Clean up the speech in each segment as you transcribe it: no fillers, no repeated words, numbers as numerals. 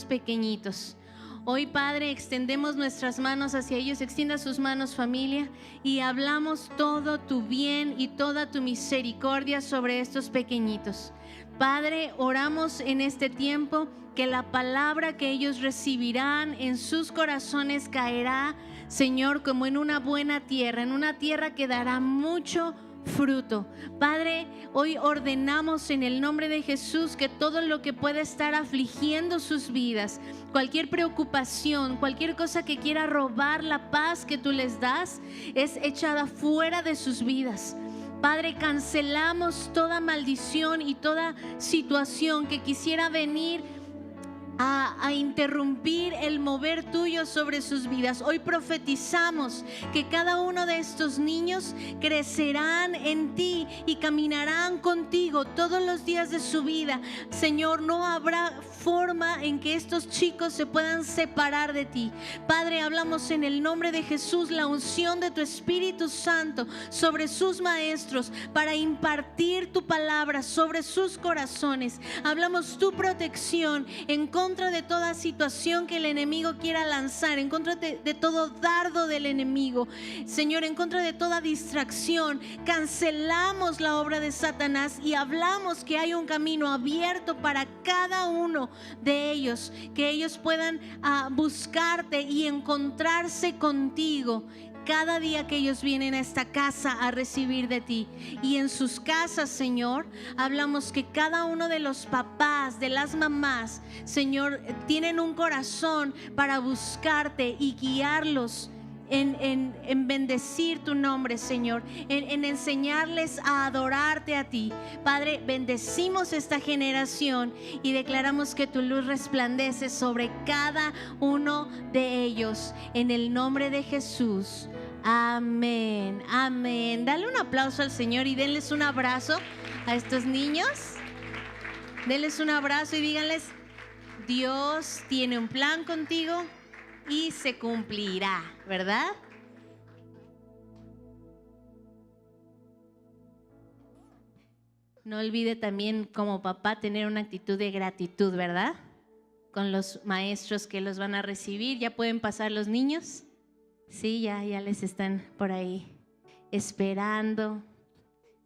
pequeñitos. Hoy, Padre, extendemos nuestras manos hacia ellos, extienda sus manos, familia, y hablamos todo tu bien y toda tu misericordia sobre estos pequeñitos. Padre, oramos en este tiempo que la palabra que ellos recibirán en sus corazones caerá, Señor, como en una buena tierra, en una tierra que dará mucho fruto. Padre, hoy ordenamos en el nombre de Jesús que todo lo que pueda estar afligiendo sus vidas, cualquier preocupación, cualquier cosa que quiera robar la paz que tú les das, es echada fuera de sus vidas. Padre, cancelamos toda maldición y toda situación que quisiera venir a interrumpir el mover tuyo sobre sus vidas. Hoy profetizamos que cada uno de estos niños crecerán en ti y caminarán contigo todos los días de su vida. Señor, no habrá forma en que estos chicos se puedan separar de ti. Padre, hablamos en el nombre de Jesús la unción de tu Espíritu Santo sobre sus maestros para impartir tu palabra sobre sus corazones. Hablamos tu protección en contra de toda situación que el enemigo quiera lanzar, en contra de todo dardo del enemigo, Señor, en contra de toda distracción. Cancelamos la obra de Satanás y hablamos que hay un camino abierto para cada uno de ellos, que ellos puedan buscarte y encontrarse contigo cada día que ellos vienen a esta casa a recibir de ti. Y en sus casas, Señor, hablamos que cada uno de los papás, de las mamás, Señor, tienen un corazón para buscarte y guiarlos en bendecir tu nombre, Señor, en enseñarles a adorarte a ti. Padre, bendecimos esta generación y declaramos que tu luz resplandece sobre cada uno de ellos, en el nombre de Jesús. Amén, amén. Dale un aplauso al Señor y denles un abrazo a estos niños. Denles un abrazo y díganles: Dios tiene un plan contigo y se cumplirá, ¿verdad? No olvide también como papá tener una actitud de gratitud, ¿verdad? Con los maestros que los van a recibir. ¿Ya pueden pasar los niños? Sí, ya les están por ahí esperando.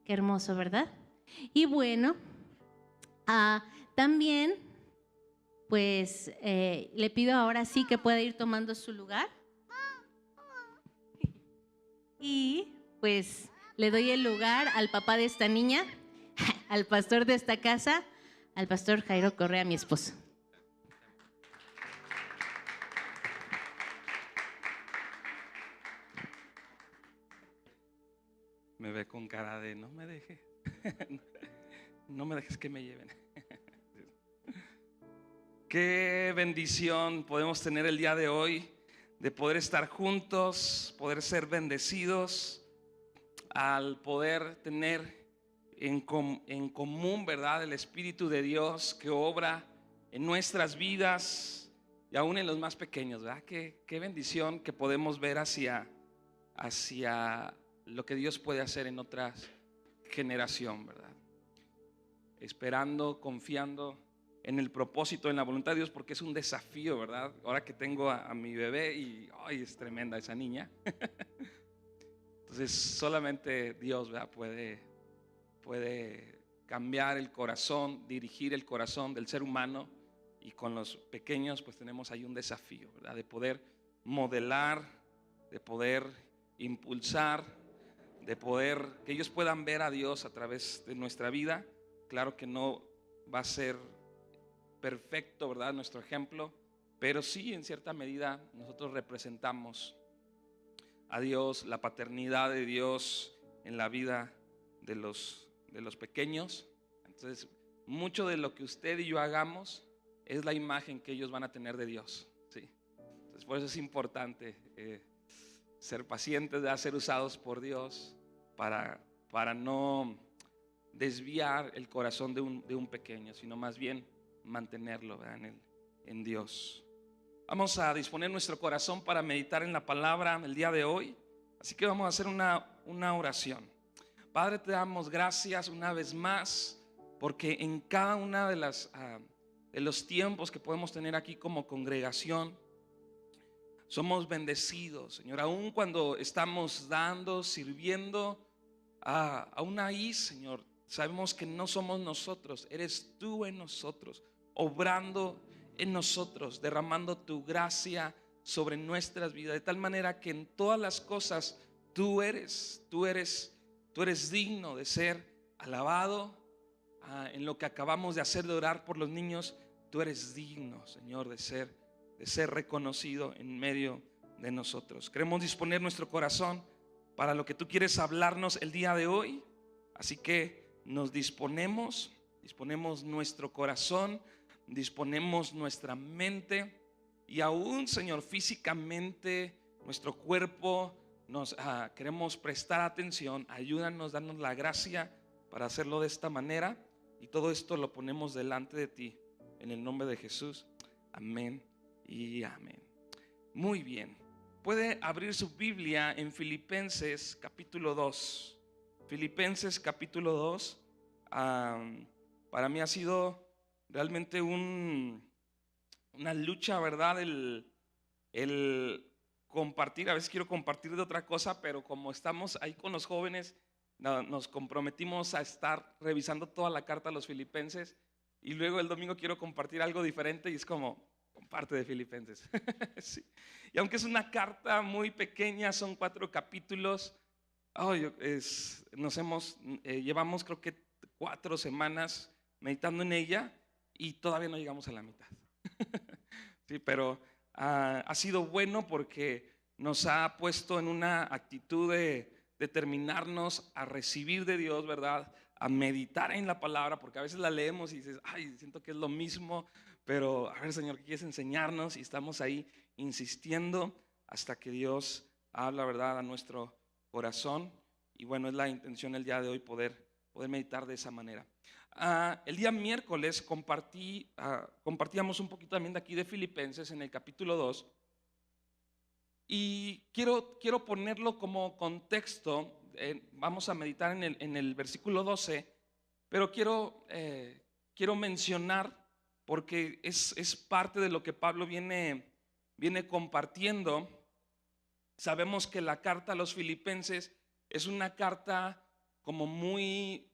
Qué hermoso, ¿verdad? Y bueno, también pues le pido ahora sí que pueda ir tomando su lugar. Y pues le doy el lugar al papá de esta niña, al pastor de esta casa, al pastor Jairo Correa, mi esposo. Me ve con cara de no me deje, no me dejes que me lleven. Qué bendición podemos tener el día de hoy de poder estar juntos, poder ser bendecidos, al poder tener en común, ¿verdad?, el Espíritu de Dios que obra en nuestras vidas y aún en los más pequeños, ¿verdad? Qué bendición que podemos ver hacia lo que Dios puede hacer en otra generación, ¿verdad? Esperando, confiando en el propósito, en la voluntad de Dios, porque es un desafío, ¿verdad? Ahora que tengo a mi bebé y ay, es tremenda esa niña. Entonces solamente Dios, ¿verdad?, puede cambiar el corazón, dirigir el corazón del ser humano, y con los pequeños pues tenemos ahí un desafío, ¿verdad?, de poder modelar, de poder impulsar, de poder que ellos puedan ver a Dios a través de nuestra vida. Claro que no va a ser perfecto, ¿verdad?, nuestro ejemplo, pero sí en cierta medida nosotros representamos a Dios, la paternidad de Dios en la vida de los pequeños. Entonces mucho de lo que usted y yo hagamos es la imagen que ellos van a tener de Dios, ¿sí? Entonces por eso es importante ser pacientes, de ser usados por Dios para no desviar el corazón de un pequeño, sino más bien mantenerlo, ¿verdad?, en Dios. Vamos a disponer nuestro corazón para meditar en la palabra el día de hoy. Así que vamos a hacer una oración. Padre, te damos gracias una vez más porque en cada una de las de los tiempos que podemos tener aquí como congregación. Somos bendecidos, Señor, aun cuando estamos dando, sirviendo, aún ahí, Señor, sabemos que no somos nosotros, eres tú en nosotros, obrando en nosotros, derramando tu gracia sobre nuestras vidas, de tal manera que en todas las cosas tú eres digno de ser alabado. En lo que acabamos de hacer de orar por los niños, tú eres digno, Señor, de ser reconocido en medio de nosotros. Queremos disponer nuestro corazón para lo que tú quieres hablarnos el día de hoy. Así que nos disponemos nuestro corazón, disponemos nuestra mente y aún, Señor, físicamente nuestro cuerpo nos queremos prestar atención. Ayúdanos, danos la gracia para hacerlo de esta manera, y todo esto lo ponemos delante de ti en el nombre de Jesús. Amén y amén. Muy bien, puede abrir su Biblia en Filipenses capítulo 2. Filipenses capítulo 2. Para mí ha sido realmente una lucha, ¿verdad? El compartir. A veces quiero compartir de otra cosa, pero como estamos ahí con los jóvenes, nos comprometimos a estar revisando toda la carta a los Filipenses, y luego el domingo quiero compartir algo diferente y es como, comparte de Filipenses. Sí. Y aunque es una carta muy pequeña, son 4 capítulos. Llevamos creo que 4 semanas meditando en ella y todavía no llegamos a la mitad. Sí, pero ha sido bueno porque nos ha puesto en una actitud de determinarnos a recibir de Dios, ¿verdad? A meditar en la palabra, porque a veces la leemos y dices, ay, siento que es lo mismo, pero a ver, Señor, ¿qué quieres enseñarnos? Y estamos ahí insistiendo hasta que Dios habla, ¿verdad?, a nuestro corazón. Y bueno, es la intención el día de hoy poder meditar de esa manera. El día miércoles compartíamos un poquito también de aquí de Filipenses en el capítulo 2. Y quiero ponerlo como contexto. Vamos a meditar en el versículo 12, pero quiero mencionar, porque es parte de lo que Pablo viene compartiendo. Sabemos que la carta a los Filipenses es una carta como muy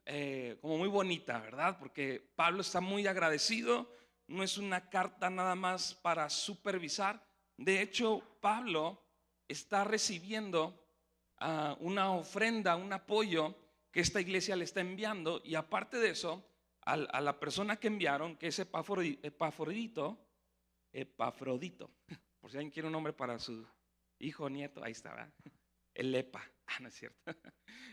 bonita, ¿verdad? Porque Pablo está muy agradecido. No es una carta nada más para supervisar. De hecho, Pablo está recibiendo una ofrenda, un apoyo que esta iglesia le está enviando, y aparte de eso, a la persona que enviaron, que es Epafrodito, por si alguien quiere un nombre para su hijo o nieto, ahí está, ¿verdad? El Epa, no es cierto.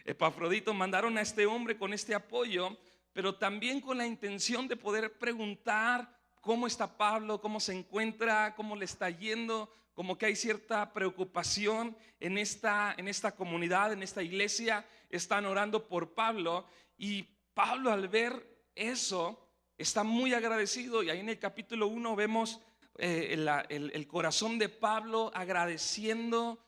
Epafrodito, mandaron a este hombre con este apoyo, pero también con la intención de poder preguntar cómo está Pablo, cómo se encuentra, cómo le está yendo. Como que hay cierta preocupación en esta comunidad, en esta iglesia. Están orando por Pablo, y Pablo, al ver eso, está muy agradecido. Y ahí en el capítulo 1 vemos el corazón de Pablo agradeciendo,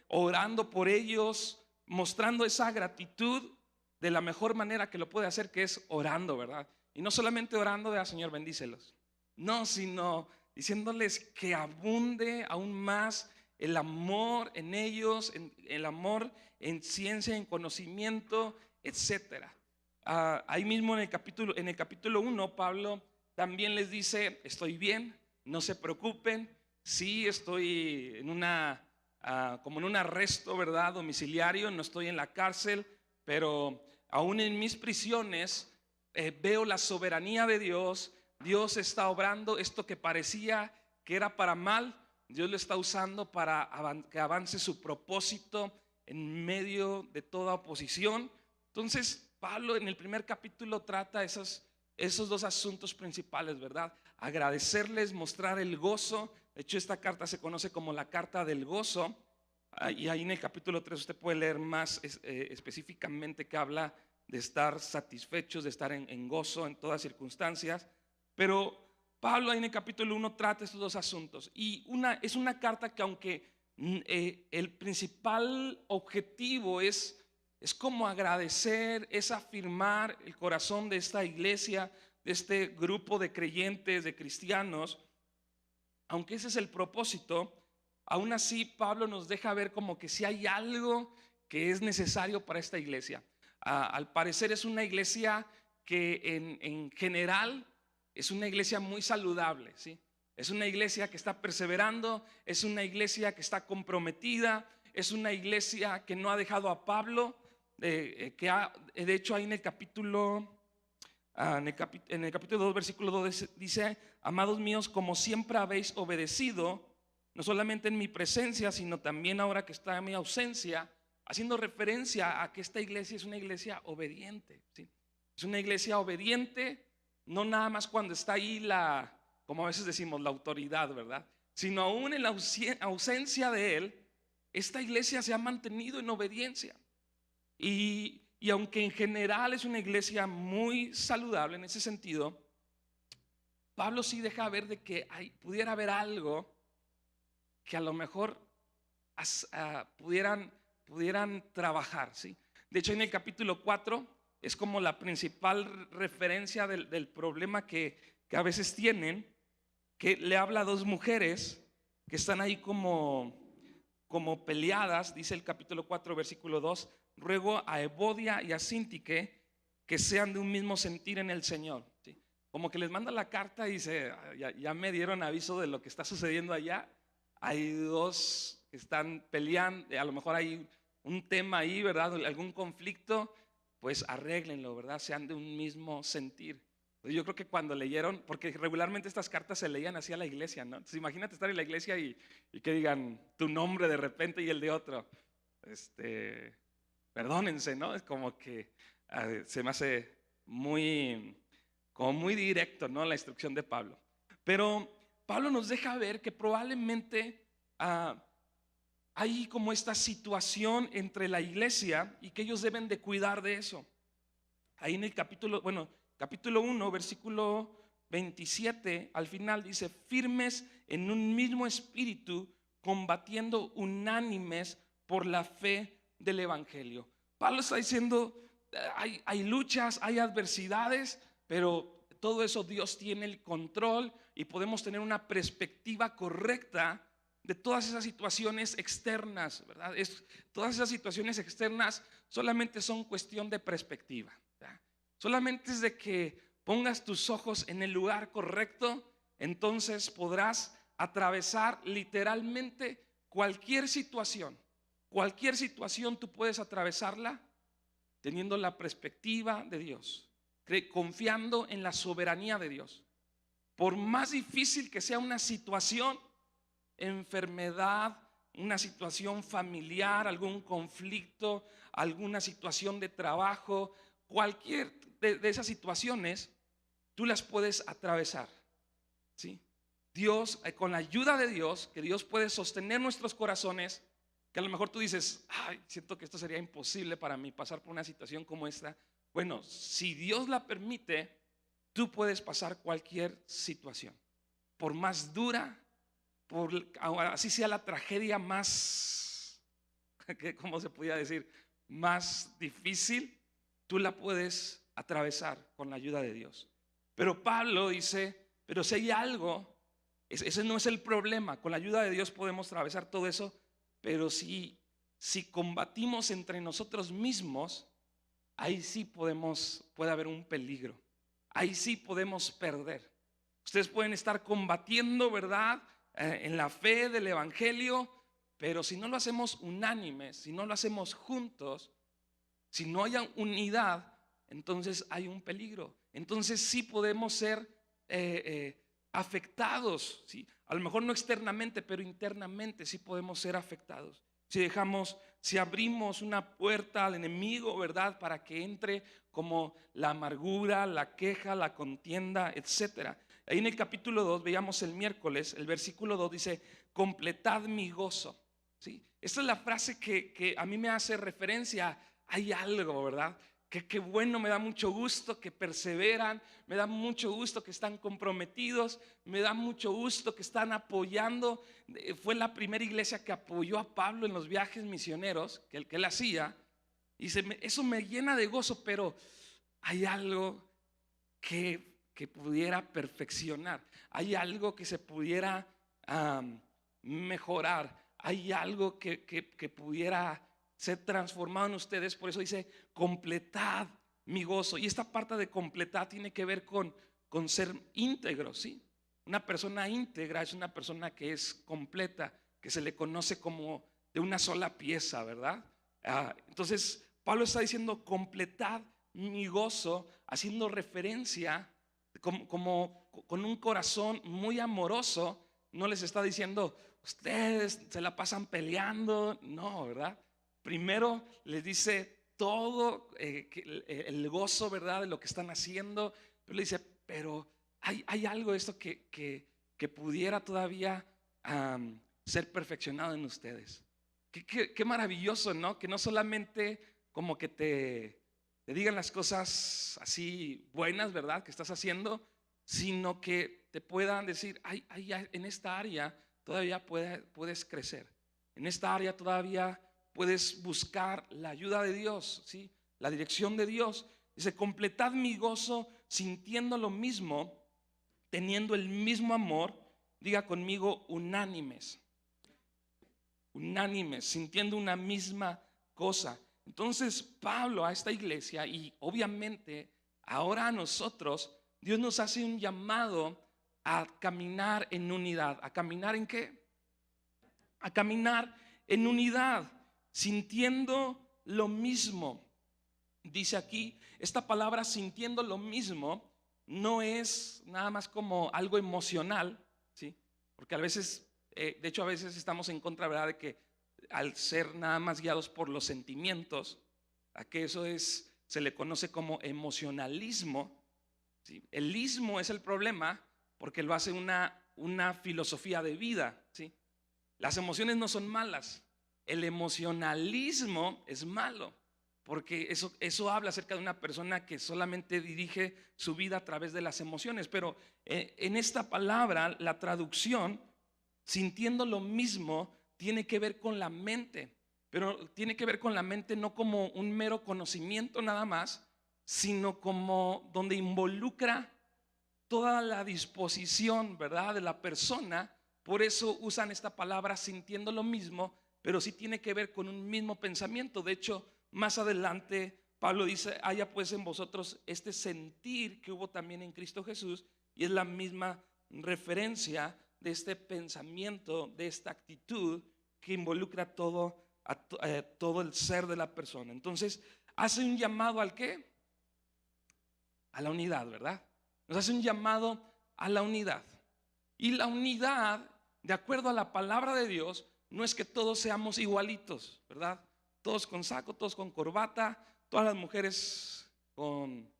orando por ellos, mostrando esa gratitud de la mejor manera que lo puede hacer, que es orando, ¿verdad? Y no solamente orando de Señor, bendícelos, no, sino diciéndoles que abunde aún más el amor en ellos, el amor en ciencia, en conocimiento, etcétera. Ahí mismo en el capítulo 1, Pablo también les dice: estoy bien, no se preocupen. Sí, estoy como en un arresto, ¿verdad?, domiciliario, no estoy en la cárcel, pero aún en mis prisiones veo la soberanía de Dios. Dios está obrando. Esto que parecía que era para mal, Dios lo está usando para que avance su propósito en medio de toda oposición. Entonces, Pablo en el primer capítulo trata esos 2 asuntos principales, ¿verdad? Agradecerles, mostrar el gozo. De hecho, esta carta se conoce como la carta del gozo. Y ahí en el capítulo 3 usted puede leer más específicamente, que habla de estar satisfechos, de estar en gozo en todas circunstancias. Pero Pablo ahí en el capítulo 1 trata estos 2 asuntos. Y es una carta que, aunque el principal objetivo es como agradecer, es afirmar el corazón de esta iglesia, de este grupo de creyentes, de cristianos, aunque ese es el propósito, aún así Pablo nos deja ver como que si hay algo que es necesario para esta iglesia. Al parecer es una iglesia que en general es una iglesia muy saludable, ¿sí? Es una iglesia que está perseverando, es una iglesia que está comprometida, es una iglesia que no ha dejado a Pablo, de hecho ahí en el capítulo 2, versículo 2 dice: amados míos, como siempre habéis obedecido, no solamente en mi presencia, sino también ahora que está en mi ausencia, haciendo referencia a que esta iglesia es una iglesia obediente, ¿sí? Es una iglesia obediente, no nada más cuando está ahí como a veces decimos, la autoridad, ¿verdad? Sino aún en la ausencia de él, esta iglesia se ha mantenido en obediencia. Y aunque en general es una iglesia muy saludable en ese sentido, Pablo sí deja ver de que pudiera haber algo que a lo mejor pudieran trabajar, ¿sí? De hecho, en el capítulo 4 es como la principal referencia del problema que a veces tienen, que le habla a dos mujeres que están ahí como peleadas. Dice el capítulo 4, versículo 2: ruego a Evodia y a Síntique que sean de un mismo sentir en el Señor, ¿sí? Como que les manda la carta y dice: ya me dieron aviso de lo que está sucediendo allá. Hay dos que están peleando, a lo mejor hay un tema ahí, ¿verdad? Algún conflicto, pues arréglenlo, ¿verdad? Sean de un mismo sentir. Yo creo que cuando leyeron, porque regularmente estas cartas se leían así a la iglesia, ¿no? Entonces imagínate estar en la iglesia y que digan tu nombre de repente y el de otro. Perdónense, ¿no? Es como que se me hace muy directo, ¿no? La instrucción de Pablo. Pero Pablo nos deja ver que probablemente hay como esta situación entre la iglesia y que ellos deben de cuidar de eso. Ahí en el capítulo 1, versículo 27, al final dice: firmes en un mismo espíritu, combatiendo unánimes por la fe del evangelio. Pablo está diciendo, hay luchas, hay adversidades, pero todo eso Dios tiene el control y podemos tener una perspectiva correcta de todas esas situaciones externas, ¿verdad? Todas esas situaciones externas solamente son cuestión de perspectiva, ¿verdad? Solamente es de que pongas tus ojos en el lugar correcto, entonces podrás atravesar literalmente cualquier situación. Cualquier situación tú puedes atravesarla teniendo la perspectiva de Dios, confiando en la soberanía de Dios. Por más difícil que sea una situación, enfermedad, una situación familiar, algún conflicto, alguna situación de trabajo, cualquier de esas situaciones, tú las puedes atravesar, ¿sí? Dios, con la ayuda de Dios, que Dios puede sostener nuestros corazones, que a lo mejor tú dices: ay, siento que esto sería imposible para mí pasar por una situación como esta. Bueno, si Dios la permite, tú puedes pasar cualquier situación, por más dura, así sea la tragedia más, ¿cómo se podría decir? Más difícil, tú la puedes atravesar con la ayuda de Dios. Pero Pablo dice: pero si hay algo, ese no es el problema, con la ayuda de Dios podemos atravesar todo eso. Pero si combatimos entre nosotros mismos, ahí sí puede haber un peligro. Ahí sí podemos perder. Ustedes pueden estar combatiendo, ¿verdad? En la fe del evangelio, pero si no lo hacemos unánimes, si no lo hacemos juntos, si no hay unidad, entonces hay un peligro. Entonces sí podemos ser afectados, ¿sí? A lo mejor no externamente, pero internamente sí podemos ser afectados. Si abrimos una puerta al enemigo, ¿verdad? Para que entre como la amargura, la queja, la contienda, etcétera. Ahí en el capítulo 2, veíamos el miércoles, el versículo 2 dice: completad mi gozo, ¿sí? Esta es la frase que a mí me hace referencia. Hay algo, ¿verdad? Que bueno, me da mucho gusto que perseveran, me da mucho gusto que están comprometidos, me da mucho gusto que están apoyando. Fue la primera iglesia que apoyó a Pablo en los viajes misioneros que él hacía. Y eso me llena de gozo, pero hay algo que que pudiera perfeccionar, hay algo que se pudiera mejorar, hay algo que pudiera ser transformado en ustedes. Por eso dice, completad mi gozo. Y esta parte de completar tiene que ver con ser íntegro, ¿sí? Una persona íntegra es una persona que es completa, que se le conoce como de una sola pieza, ¿verdad? Entonces Pablo está diciendo, completad mi gozo, haciendo referencia como con un corazón muy amoroso. No les está diciendo, ustedes se la pasan peleando, no, ¿verdad? Primero les dice todo el gozo, ¿verdad?, de lo que están haciendo. Pero le dice, pero hay algo esto que pudiera todavía ser perfeccionado en ustedes. Qué maravilloso, ¿no? Que no solamente como que te digan las cosas así buenas, ¿verdad?, que estás haciendo, sino que te puedan decir, en esta área todavía puedes crecer. En esta área todavía puedes buscar la ayuda de Dios, ¿sí?, la dirección de Dios. Dice, completad mi gozo sintiendo lo mismo, teniendo el mismo amor. Diga conmigo, unánimes, sintiendo una misma cosa. Entonces Pablo a esta iglesia, y obviamente ahora a nosotros, Dios nos hace un llamado a caminar en unidad. ¿A caminar en qué? A caminar en unidad, sintiendo lo mismo. Dice aquí, esta palabra sintiendo lo mismo no es nada más como algo emocional, ¿sí? Porque a veces, de hecho a veces estamos en contra, ¿verdad?, de que al ser nada más guiados por los sentimientos, a que eso se le conoce como emocionalismo, ¿sí? El ismo es el problema porque lo hace una filosofía de vida, ¿sí? Las emociones no son malas, el emocionalismo es malo, porque eso habla acerca de una persona que solamente dirige su vida a través de las emociones. Pero en esta palabra, la traducción, sintiendo lo mismo, tiene que ver con la mente. Pero tiene que ver con la mente no como un mero conocimiento nada más, sino como donde involucra toda la disposición, ¿verdad?, de la persona. Por eso usan esta palabra sintiendo lo mismo, pero sí tiene que ver con un mismo pensamiento. De hecho, más adelante Pablo dice, haya pues en vosotros este sentir que hubo también en Cristo Jesús, y es la misma referencia de este pensamiento, de esta actitud que involucra todo el ser de la persona. Entonces hace un llamado ¿al qué? A la unidad, ¿verdad? Nos hace un llamado a la unidad. Y la unidad, de acuerdo a la palabra de Dios, no es que todos seamos igualitos, ¿verdad? Todos con saco, todos con corbata, todas las mujeres con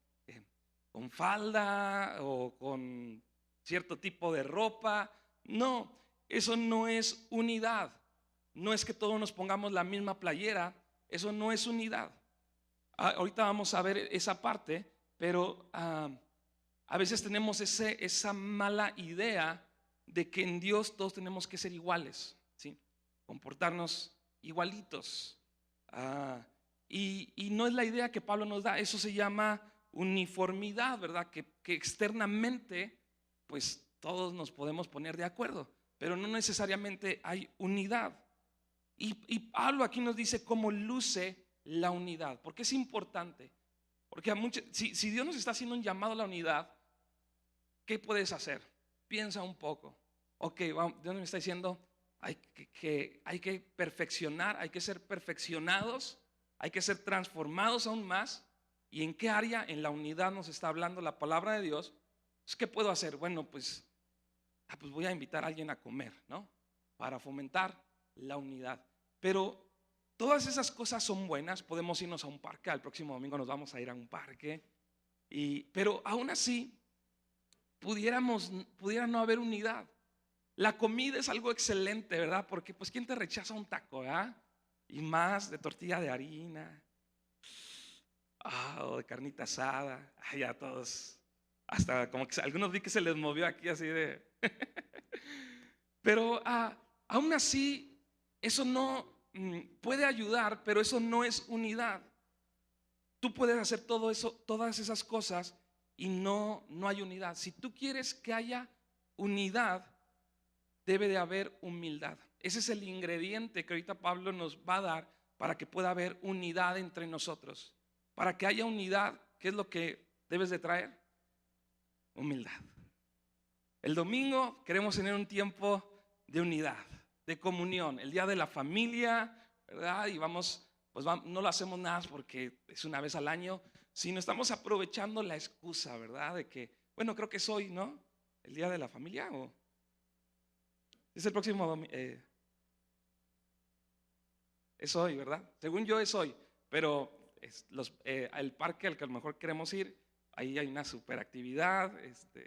falda o con cierto tipo de ropa. No, eso no es unidad. No es que todos nos pongamos la misma playera. Eso no es unidad. Ahorita vamos a ver esa parte, pero a veces tenemos esa mala idea de que en Dios todos tenemos que ser iguales, ¿sí? Comportarnos igualitos. Y no es la idea que Pablo nos da. Eso se llama uniformidad, ¿verdad? Que externamente pues todos nos podemos poner de acuerdo, pero no necesariamente hay unidad. Y Pablo aquí nos dice cómo luce la unidad, porque es importante. Porque si Dios nos está haciendo un llamado a la unidad, ¿qué puedes hacer? Piensa un poco. Ok, Dios me está diciendo, hay que perfeccionar, hay que ser perfeccionados, hay que ser transformados aún más. ¿Y en qué área? En la unidad nos está hablando la palabra de Dios. ¿Qué puedo hacer? Bueno, pues voy a invitar a alguien a comer, ¿no? Para fomentar la unidad. Pero todas esas cosas son buenas. Podemos irnos a un parque. El próximo domingo nos vamos a ir a un parque. Pero aún así pudiera no haber unidad. La comida es algo excelente, ¿verdad? Porque pues ¿quién te rechaza un taco, verdad? Y más de tortilla de harina, o de carnita asada. Ya todos, hasta como que algunos vi que se les movió aquí así de pero aún así eso no puede ayudar, pero eso no es unidad. Tú puedes hacer todo eso, todas esas cosas, y no hay unidad. Si tú quieres que haya unidad, debe de haber humildad. Ese es el ingrediente que ahorita Pablo nos va a dar para que pueda haber unidad entre nosotros. Para que haya unidad, ¿qué es lo que debes de traer? Humildad. El domingo queremos tener un tiempo de unidad, de comunión, el día de la familia, ¿verdad? Y no lo hacemos nada porque es una vez al año, sino estamos aprovechando la excusa, ¿verdad? De que, bueno, creo que es hoy, ¿no? El día de la familia, ¿o es el próximo domingo? Es hoy, ¿verdad? Según yo es hoy, pero el parque al que a lo mejor queremos ir, ahí hay una super actividad,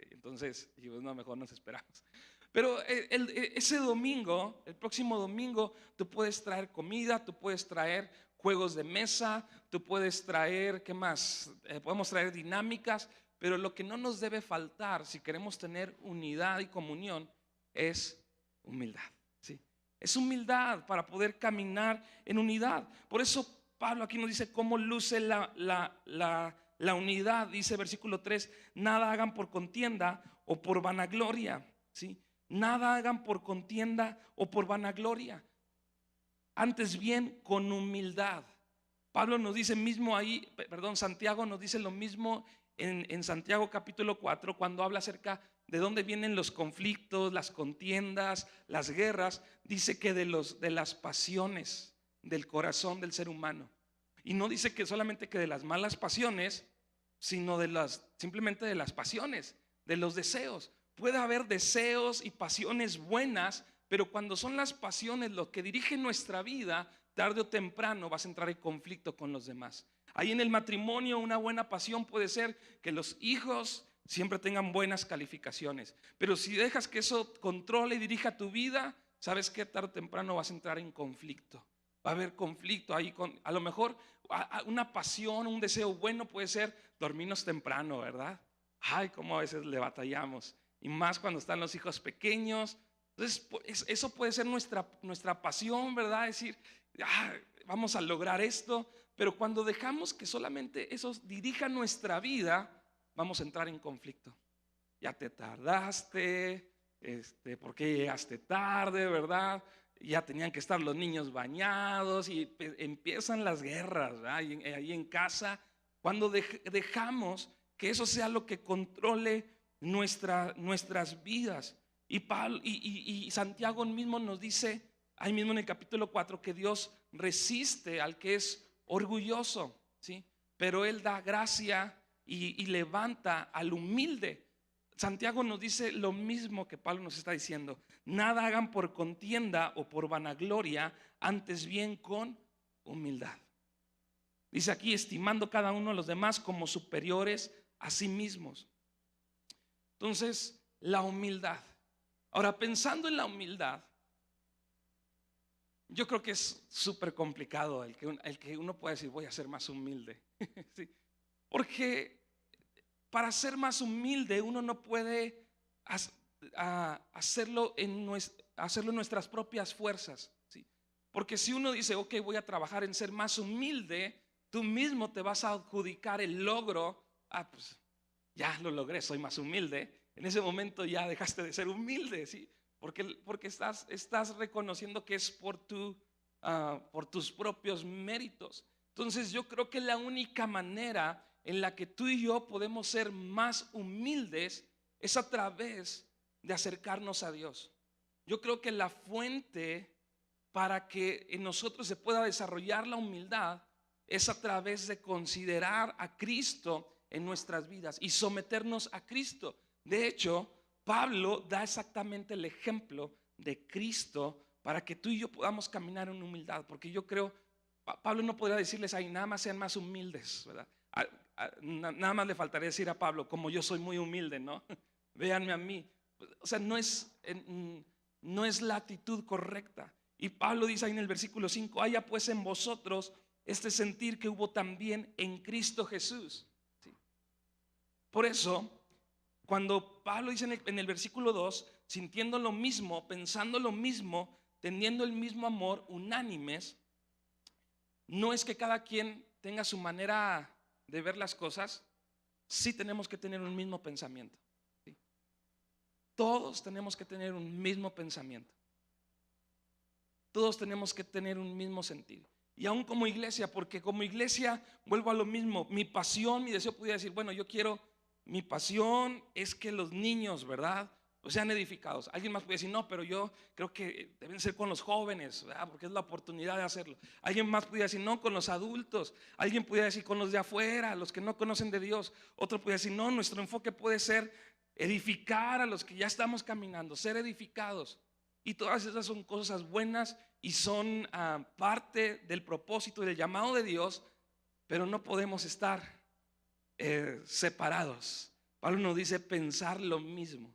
entonces dijimos, no, mejor nos esperamos. Pero ese domingo, el próximo domingo, tú puedes traer comida, tú puedes traer juegos de mesa, tú puedes traer, ¿qué más? Podemos traer dinámicas, pero lo que no nos debe faltar si queremos tener unidad y comunión es humildad, ¿sí? Es humildad para poder caminar en unidad. Por eso Pablo aquí nos dice cómo luce la unidad. Dice versículo 3, nada hagan por contienda o por vanagloria, ¿sí? Nada hagan por contienda o por vanagloria, antes bien con humildad. Pablo nos dice mismo ahí, Santiago nos dice lo mismo en Santiago capítulo 4, cuando habla acerca de dónde vienen los conflictos, las contiendas, las guerras. Dice que de las pasiones del corazón del ser humano. Y no dice que solamente que de las malas pasiones, sino simplemente de las pasiones, de los deseos. Puede haber deseos y pasiones buenas, pero cuando son las pasiones lo que dirige nuestra vida, tarde o temprano vas a entrar en conflicto con los demás. Ahí en el matrimonio una buena pasión puede ser que los hijos siempre tengan buenas calificaciones, pero si dejas que eso controle y dirija tu vida, sabes que tarde o temprano vas a entrar en conflicto. Va a haber conflicto ahí a lo mejor una pasión, un deseo bueno puede ser dormirnos temprano, ¿verdad? Ay, cómo a veces le batallamos, y más cuando están los hijos pequeños. Entonces eso puede ser nuestra pasión, ¿verdad? Decir, vamos a lograr esto, pero cuando dejamos que solamente eso dirija nuestra vida, vamos a entrar en conflicto. Ya te tardaste, ¿por qué llegaste tarde, verdad? Ya tenían que estar los niños bañados y empiezan las guerras, ¿verdad? Ahí en casa, cuando dejamos que eso sea lo que controle nuestras vidas. Y Santiago mismo nos dice, ahí mismo en el capítulo 4, que Dios resiste al que es orgulloso, ¿sí? Pero Él da gracia y levanta al humilde. Santiago nos dice lo mismo que Pablo nos está diciendo: nada hagan por contienda o por vanagloria, antes bien con humildad. Dice aquí, estimando cada uno a los demás como superiores a sí mismos. Entonces, la humildad. Ahora, pensando en la humildad, yo creo que es súper complicado el que uno pueda decir, voy a ser más humilde. ¿Sí? Porque para ser más humilde uno no puede hacerlo en nuestras propias fuerzas, ¿sí? Porque si uno dice, ok, voy a trabajar en ser más humilde, tú mismo te vas a adjudicar el logro. Pues ya lo logré, soy más humilde. En ese momento ya dejaste de ser humilde, ¿sí? Porque estás reconociendo que es por tus propios méritos. Entonces yo creo que la única manera en la que tú y yo podemos ser más humildes es a través de acercarnos a Dios. Yo creo que la fuente para que en nosotros se pueda desarrollar la humildad es a través de considerar a Cristo en nuestras vidas y someternos a Cristo. De hecho, Pablo da exactamente el ejemplo de Cristo para que tú y yo podamos caminar en humildad. Porque yo creo, Pablo no podría decirles ahí, nada más sean más humildes, ¿verdad? Nada más le faltaría decir a Pablo, como yo soy muy humilde, ¿no? Véanme a mí. O sea, no es la actitud correcta. Y Pablo dice ahí en el versículo 5, haya pues en vosotros este sentir que hubo también en Cristo Jesús, ¿sí? Por eso, cuando Pablo dice en el versículo 2, sintiendo lo mismo, pensando lo mismo, teniendo el mismo amor, unánimes, no es que cada quien tenga su manera de ver las cosas, sí tenemos que tener un mismo pensamiento. ¿Sí? Todos tenemos que tener un mismo pensamiento. Todos tenemos que tener un mismo sentir. Y aún como iglesia, porque como iglesia vuelvo a lo mismo. Mi pasión, mi deseo, podría decir, bueno, mi pasión es que los niños, ¿verdad?, sean edificados. Alguien más puede decir, no, pero yo creo que deben ser con los jóvenes, ¿verdad?, porque es la oportunidad de hacerlo. Alguien más puede decir, no, con los adultos. Alguien puede decir, con los de afuera, los que no conocen de Dios. Otro puede decir, no, nuestro enfoque puede ser edificar a los que ya estamos caminando, ser edificados. Y todas esas son cosas buenas y son parte del propósito y del llamado de Dios, pero no podemos estar separados. Pablo nos dice pensar lo mismo.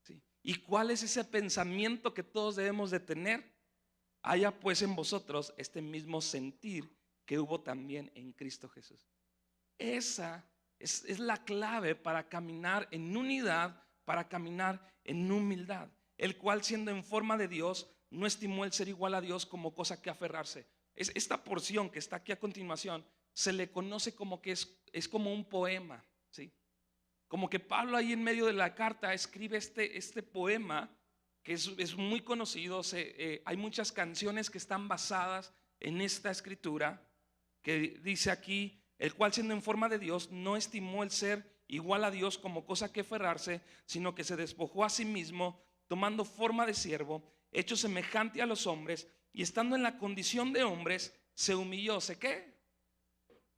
¿Sí? ¿Y cuál es ese pensamiento que todos debemos de tener? Haya pues en vosotros este mismo sentir que hubo también en Cristo Jesús. Esa es la clave para caminar en unidad, para caminar en humildad. El cual, siendo en forma de Dios, no estimó el ser igual a Dios como cosa que aferrarse. Esta porción que está aquí a continuación se le conoce como que es como un poema, ¿sí? Como que Pablo ahí en medio de la carta escribe este poema que es muy conocido. Hay muchas canciones que están basadas en esta escritura, que dice aquí, el cual siendo en forma de Dios no estimó el ser igual a Dios como cosa que aferrarse, sino que se despojó a sí mismo, tomando forma de siervo, hecho semejante a los hombres, y estando en la condición de hombres, se humilló. ¿Sé qué?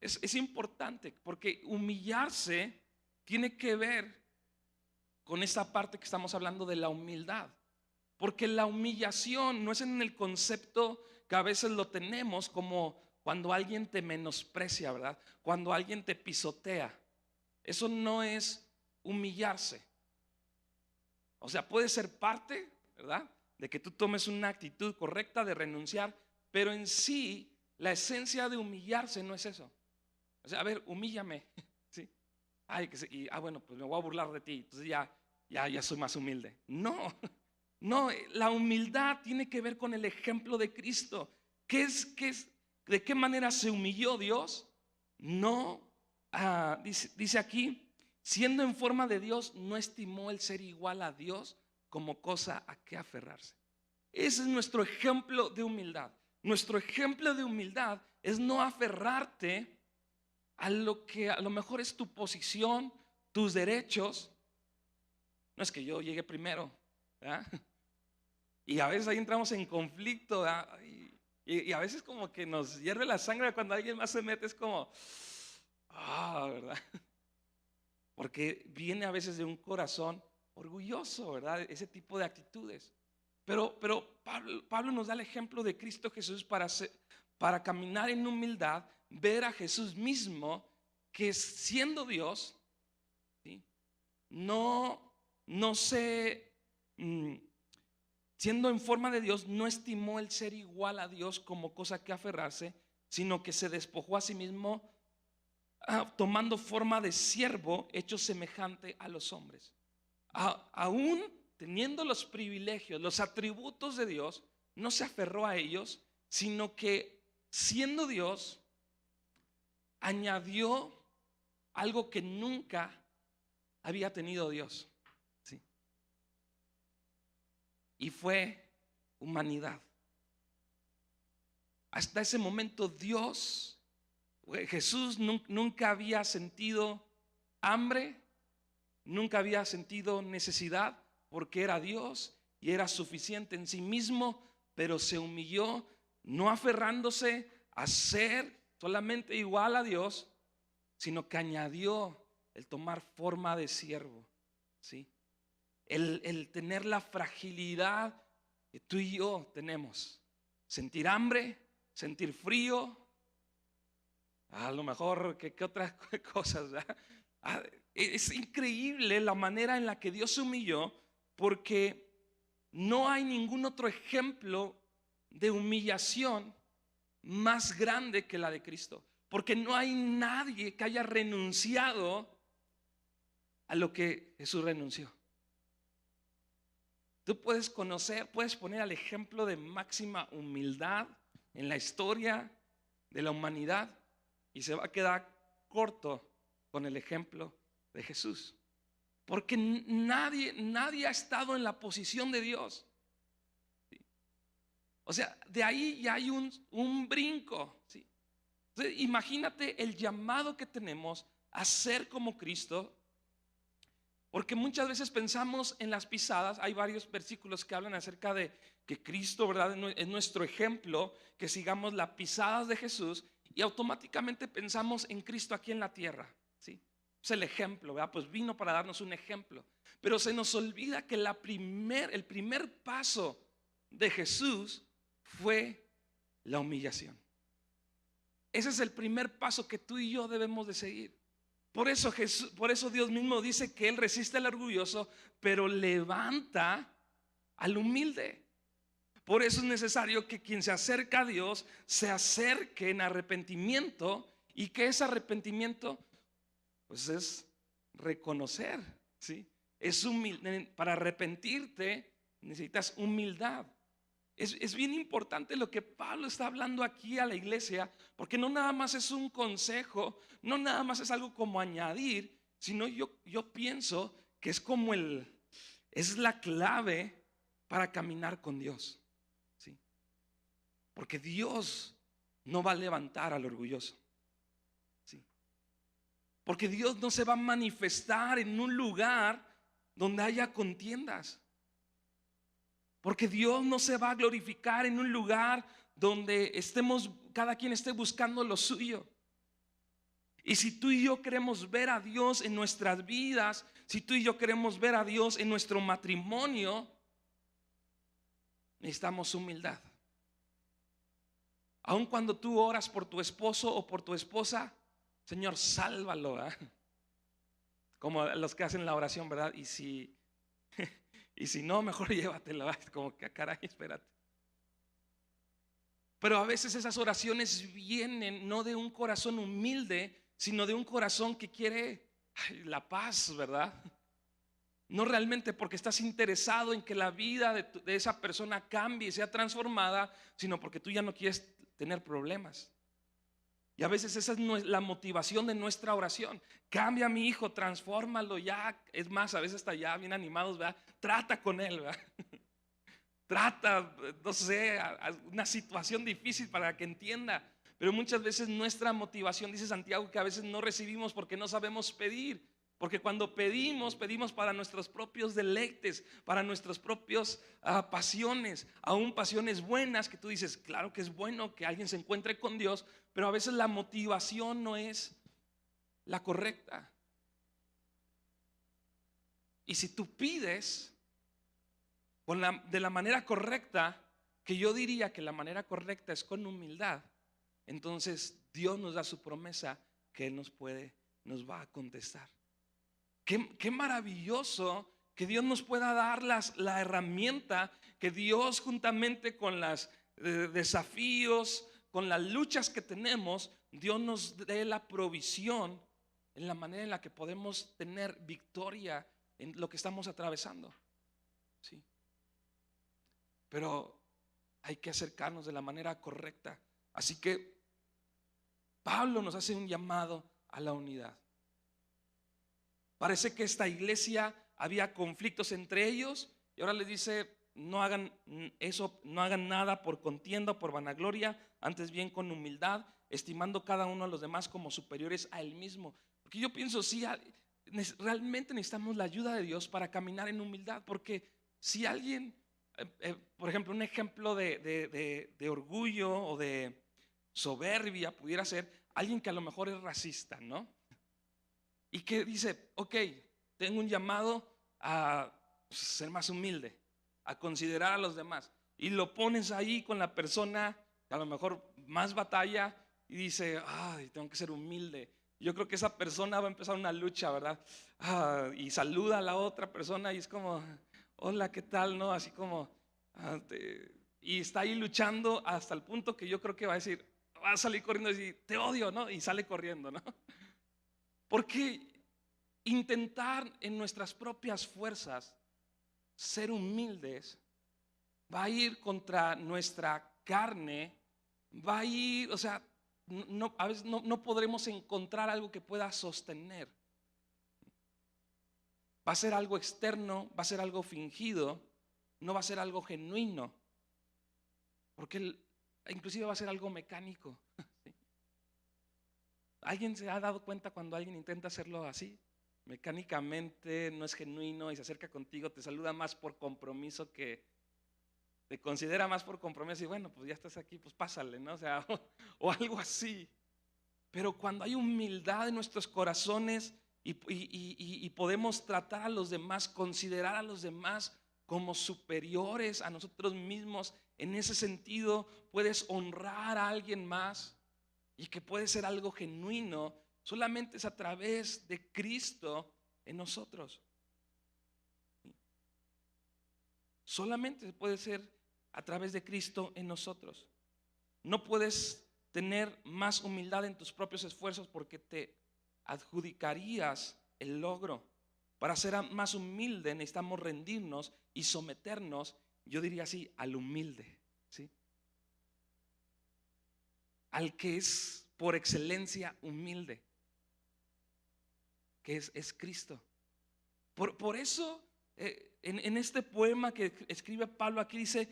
Es importante, porque humillarse tiene que ver con esta parte que estamos hablando de la humildad. Porque la humillación no es en el concepto que a veces lo tenemos como cuando alguien te menosprecia, ¿verdad? Cuando alguien te pisotea. Eso no es humillarse. O sea, puede ser parte, ¿verdad?, de que tú tomes una actitud correcta de renunciar, pero en sí la esencia de humillarse no es eso. O sea, a ver, humíllame, ¿sí? Bueno, pues me voy a burlar de ti, entonces ya soy más humilde. No, no, la humildad tiene que ver con el ejemplo de Cristo. ¿De qué manera se humilló Dios? No, dice aquí, siendo en forma de Dios, no estimó el ser igual a Dios como cosa a que aferrarse. Ese es nuestro ejemplo de humildad. Nuestro ejemplo de humildad es no aferrarte a lo que a lo mejor es tu posición, tus derechos. No es que yo llegue primero, ¿verdad? Y a veces ahí entramos en conflicto, ¿verdad? Y a veces como que nos hierve la sangre cuando alguien más se mete. Es como, ¿verdad? Porque viene a veces de un corazón orgulloso, ¿verdad? Ese tipo de actitudes. Pero Pablo nos da el ejemplo de Cristo Jesús para caminar en humildad, ver a Jesús mismo, que siendo Dios, ¿sí?, siendo en forma de Dios, no estimó el ser igual a Dios como cosa que aferrarse, sino que se despojó a sí mismo, tomando forma de siervo, hecho semejante a los hombres. Aún teniendo los privilegios, los atributos de Dios, no se aferró a ellos, sino que siendo Dios, añadió algo que nunca había tenido Dios, ¿sí? Y fue humanidad. Hasta ese momento Jesús nunca había sentido hambre, nunca había sentido necesidad, porque era Dios y era suficiente en sí mismo, pero se humilló, no aferrándose a ser solamente igual a Dios, sino que añadió el tomar forma de siervo, ¿sí? El tener la fragilidad que tú y yo tenemos, sentir hambre, sentir frío, a lo mejor que otras cosas, ¿verdad? Es increíble la manera en la que Dios se humilló, porque no hay ningún otro ejemplo de humillación más grande que la de Cristo, porque no hay nadie que haya renunciado a lo que Jesús renunció. Tú puedes poner al ejemplo de máxima humildad en la historia de la humanidad y se va a quedar corto con el ejemplo de Jesús. Porque nadie ha estado en la posición de Dios. O sea, de ahí ya hay un brinco, ¿sí? Entonces, imagínate el llamado que tenemos a ser como Cristo. Porque muchas veces pensamos en las pisadas. Hay varios versículos que hablan acerca de que Cristo, ¿verdad?, es nuestro ejemplo, que sigamos las pisadas de Jesús, y automáticamente pensamos en Cristo aquí en la tierra, ¿sí? Es el ejemplo, ¿verdad? Pues vino para darnos un ejemplo. Pero se nos olvida que el primer paso de Jesús fue la humillación. Ese es el primer paso que tú y yo debemos de seguir. Por eso Dios mismo dice que Él resiste al orgulloso, pero levanta al humilde. Por eso es necesario que quien se acerca a Dios se acerque en arrepentimiento, y que ese arrepentimiento pues es reconocer, ¿sí? Es para arrepentirte necesitas humildad. Es bien importante lo que Pablo está hablando aquí a la iglesia, porque no nada más es un consejo, no nada más es algo como añadir, sino yo pienso que es como es la clave para caminar con Dios, ¿sí? Porque Dios no va a levantar al orgulloso, ¿sí? Porque Dios no se va a manifestar en un lugar donde haya contiendas. Porque Dios no se va a glorificar en un lugar donde cada quien esté buscando lo suyo. Y si tú y yo queremos ver a Dios en nuestras vidas, si tú y yo queremos ver a Dios en nuestro matrimonio, necesitamos humildad. Aun cuando tú oras por tu esposo o por tu esposa, Señor, sálvalo, ¿eh? Como los que hacen la oración, ¿verdad? Y si no, mejor llévatelo. Como que caray, espérate. Pero a veces esas oraciones vienen no de un corazón humilde, sino de un corazón que quiere la paz, ¿verdad? No realmente porque estás interesado en que la vida de esa persona cambie y sea transformada, sino porque tú ya no quieres tener problemas. Y a veces esa es la motivación de nuestra oración. Cambia a mi hijo, transfórmalo ya. Es más, a veces hasta ya bien animados, ¿verdad? Trata con él, ¿verdad? Trata, no sé, una situación difícil para que entienda. Pero muchas veces nuestra motivación, dice Santiago, que a veces no recibimos porque no sabemos pedir. Porque cuando pedimos para nuestros propios deleites, para nuestras propias pasiones, aún pasiones buenas que tú dices, claro que es bueno que alguien se encuentre con Dios, pero a veces la motivación no es la correcta. Y si tú pides de la manera correcta, que yo diría que la manera correcta es con humildad, entonces Dios nos da su promesa que Él nos va a contestar. Qué maravilloso que Dios nos pueda dar la herramienta, que Dios juntamente con los desafíos, con las luchas que tenemos, Dios nos dé la provisión en la manera en la que podemos tener victoria en lo que estamos atravesando, ¿sí? Pero hay que acercarnos de la manera correcta. Así que Pablo nos hace un llamado a la unidad. Parece que esta iglesia había conflictos entre ellos, y ahora les dice: no hagan eso, no hagan nada por contienda o por vanagloria, antes bien con humildad, estimando cada uno a los demás como superiores a él mismo. Porque yo pienso, sí, realmente necesitamos la ayuda de Dios para caminar en humildad. Porque si alguien, por ejemplo, un ejemplo de orgullo o de soberbia pudiera ser alguien que a lo mejor es racista, ¿no? Y que dice: ok, tengo un llamado a ser más humilde, a considerar a los demás. Y lo pones ahí con la persona que a lo mejor más batalla y dice: ay, tengo que ser humilde. Yo creo que esa persona va a empezar una lucha, ¿verdad? Y saluda a la otra persona y es como: hola, ¿qué tal? ¿No? Así como, y está ahí luchando hasta el punto que yo creo que va a salir corriendo y decir: te odio, ¿no? Y sale corriendo, ¿no? Porque intentar en nuestras propias fuerzas ser humildes va a ir contra nuestra carne, va a ir, o sea, a veces no podremos encontrar algo que pueda sostener. Va a ser algo externo, va a ser algo fingido, no va a ser algo genuino, porque inclusive va a ser algo mecánico. ¿Sí? ¿Alguien se ha dado cuenta cuando alguien intenta hacerlo así? Mecánicamente, no es genuino y se acerca contigo, te saluda más por compromiso, que te considera más por compromiso y bueno, pues ya estás aquí, pues pásale, ¿no? O sea, o algo así. Pero cuando hay humildad en nuestros corazones y podemos tratar a los demás, considerar a los demás como superiores a nosotros mismos, en ese sentido puedes honrar a alguien más, y que puede ser algo genuino, solamente es a través de Cristo en nosotros. Solamente puede ser a través de Cristo en nosotros. No puedes tener más humildad en tus propios esfuerzos, porque te adjudicarías el logro. Para ser más humilde necesitamos rendirnos y someternos, yo diría así, al humilde, ¿sí? Al que es por excelencia humilde, que es Cristo. Por eso en este poema que escribe Pablo aquí dice: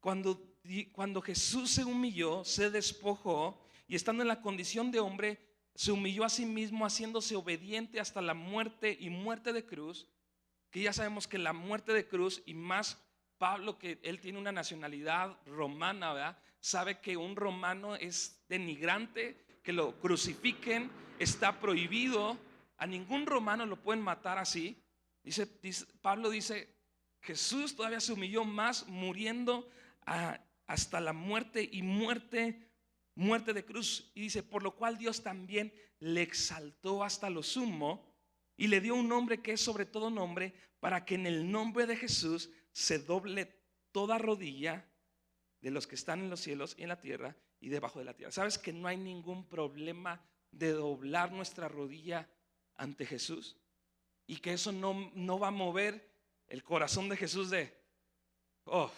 cuando Jesús se humilló, se despojó, y estando en la condición de hombre, se humilló a sí mismo, haciéndose obediente hasta la muerte y muerte de cruz. Que ya sabemos que la muerte de cruz, y más Pablo, que él tiene una nacionalidad romana, ¿verdad? Sabe que un romano es denigrante, que lo crucifiquen, está prohibido. A ningún romano lo pueden matar así. Pablo dice: Jesús todavía se humilló más, muriendo hasta la muerte y muerte de cruz. Y dice: por lo cual Dios también le exaltó hasta lo sumo y le dio un nombre que es sobre todo nombre, para que en el nombre de Jesús se doble toda rodilla de los que están en los cielos y en la tierra y debajo de la tierra. ¿Sabes que no hay ningún problema de doblar nuestra rodilla ante Jesús? Y que eso no va a mover el corazón de Jesús de: oh,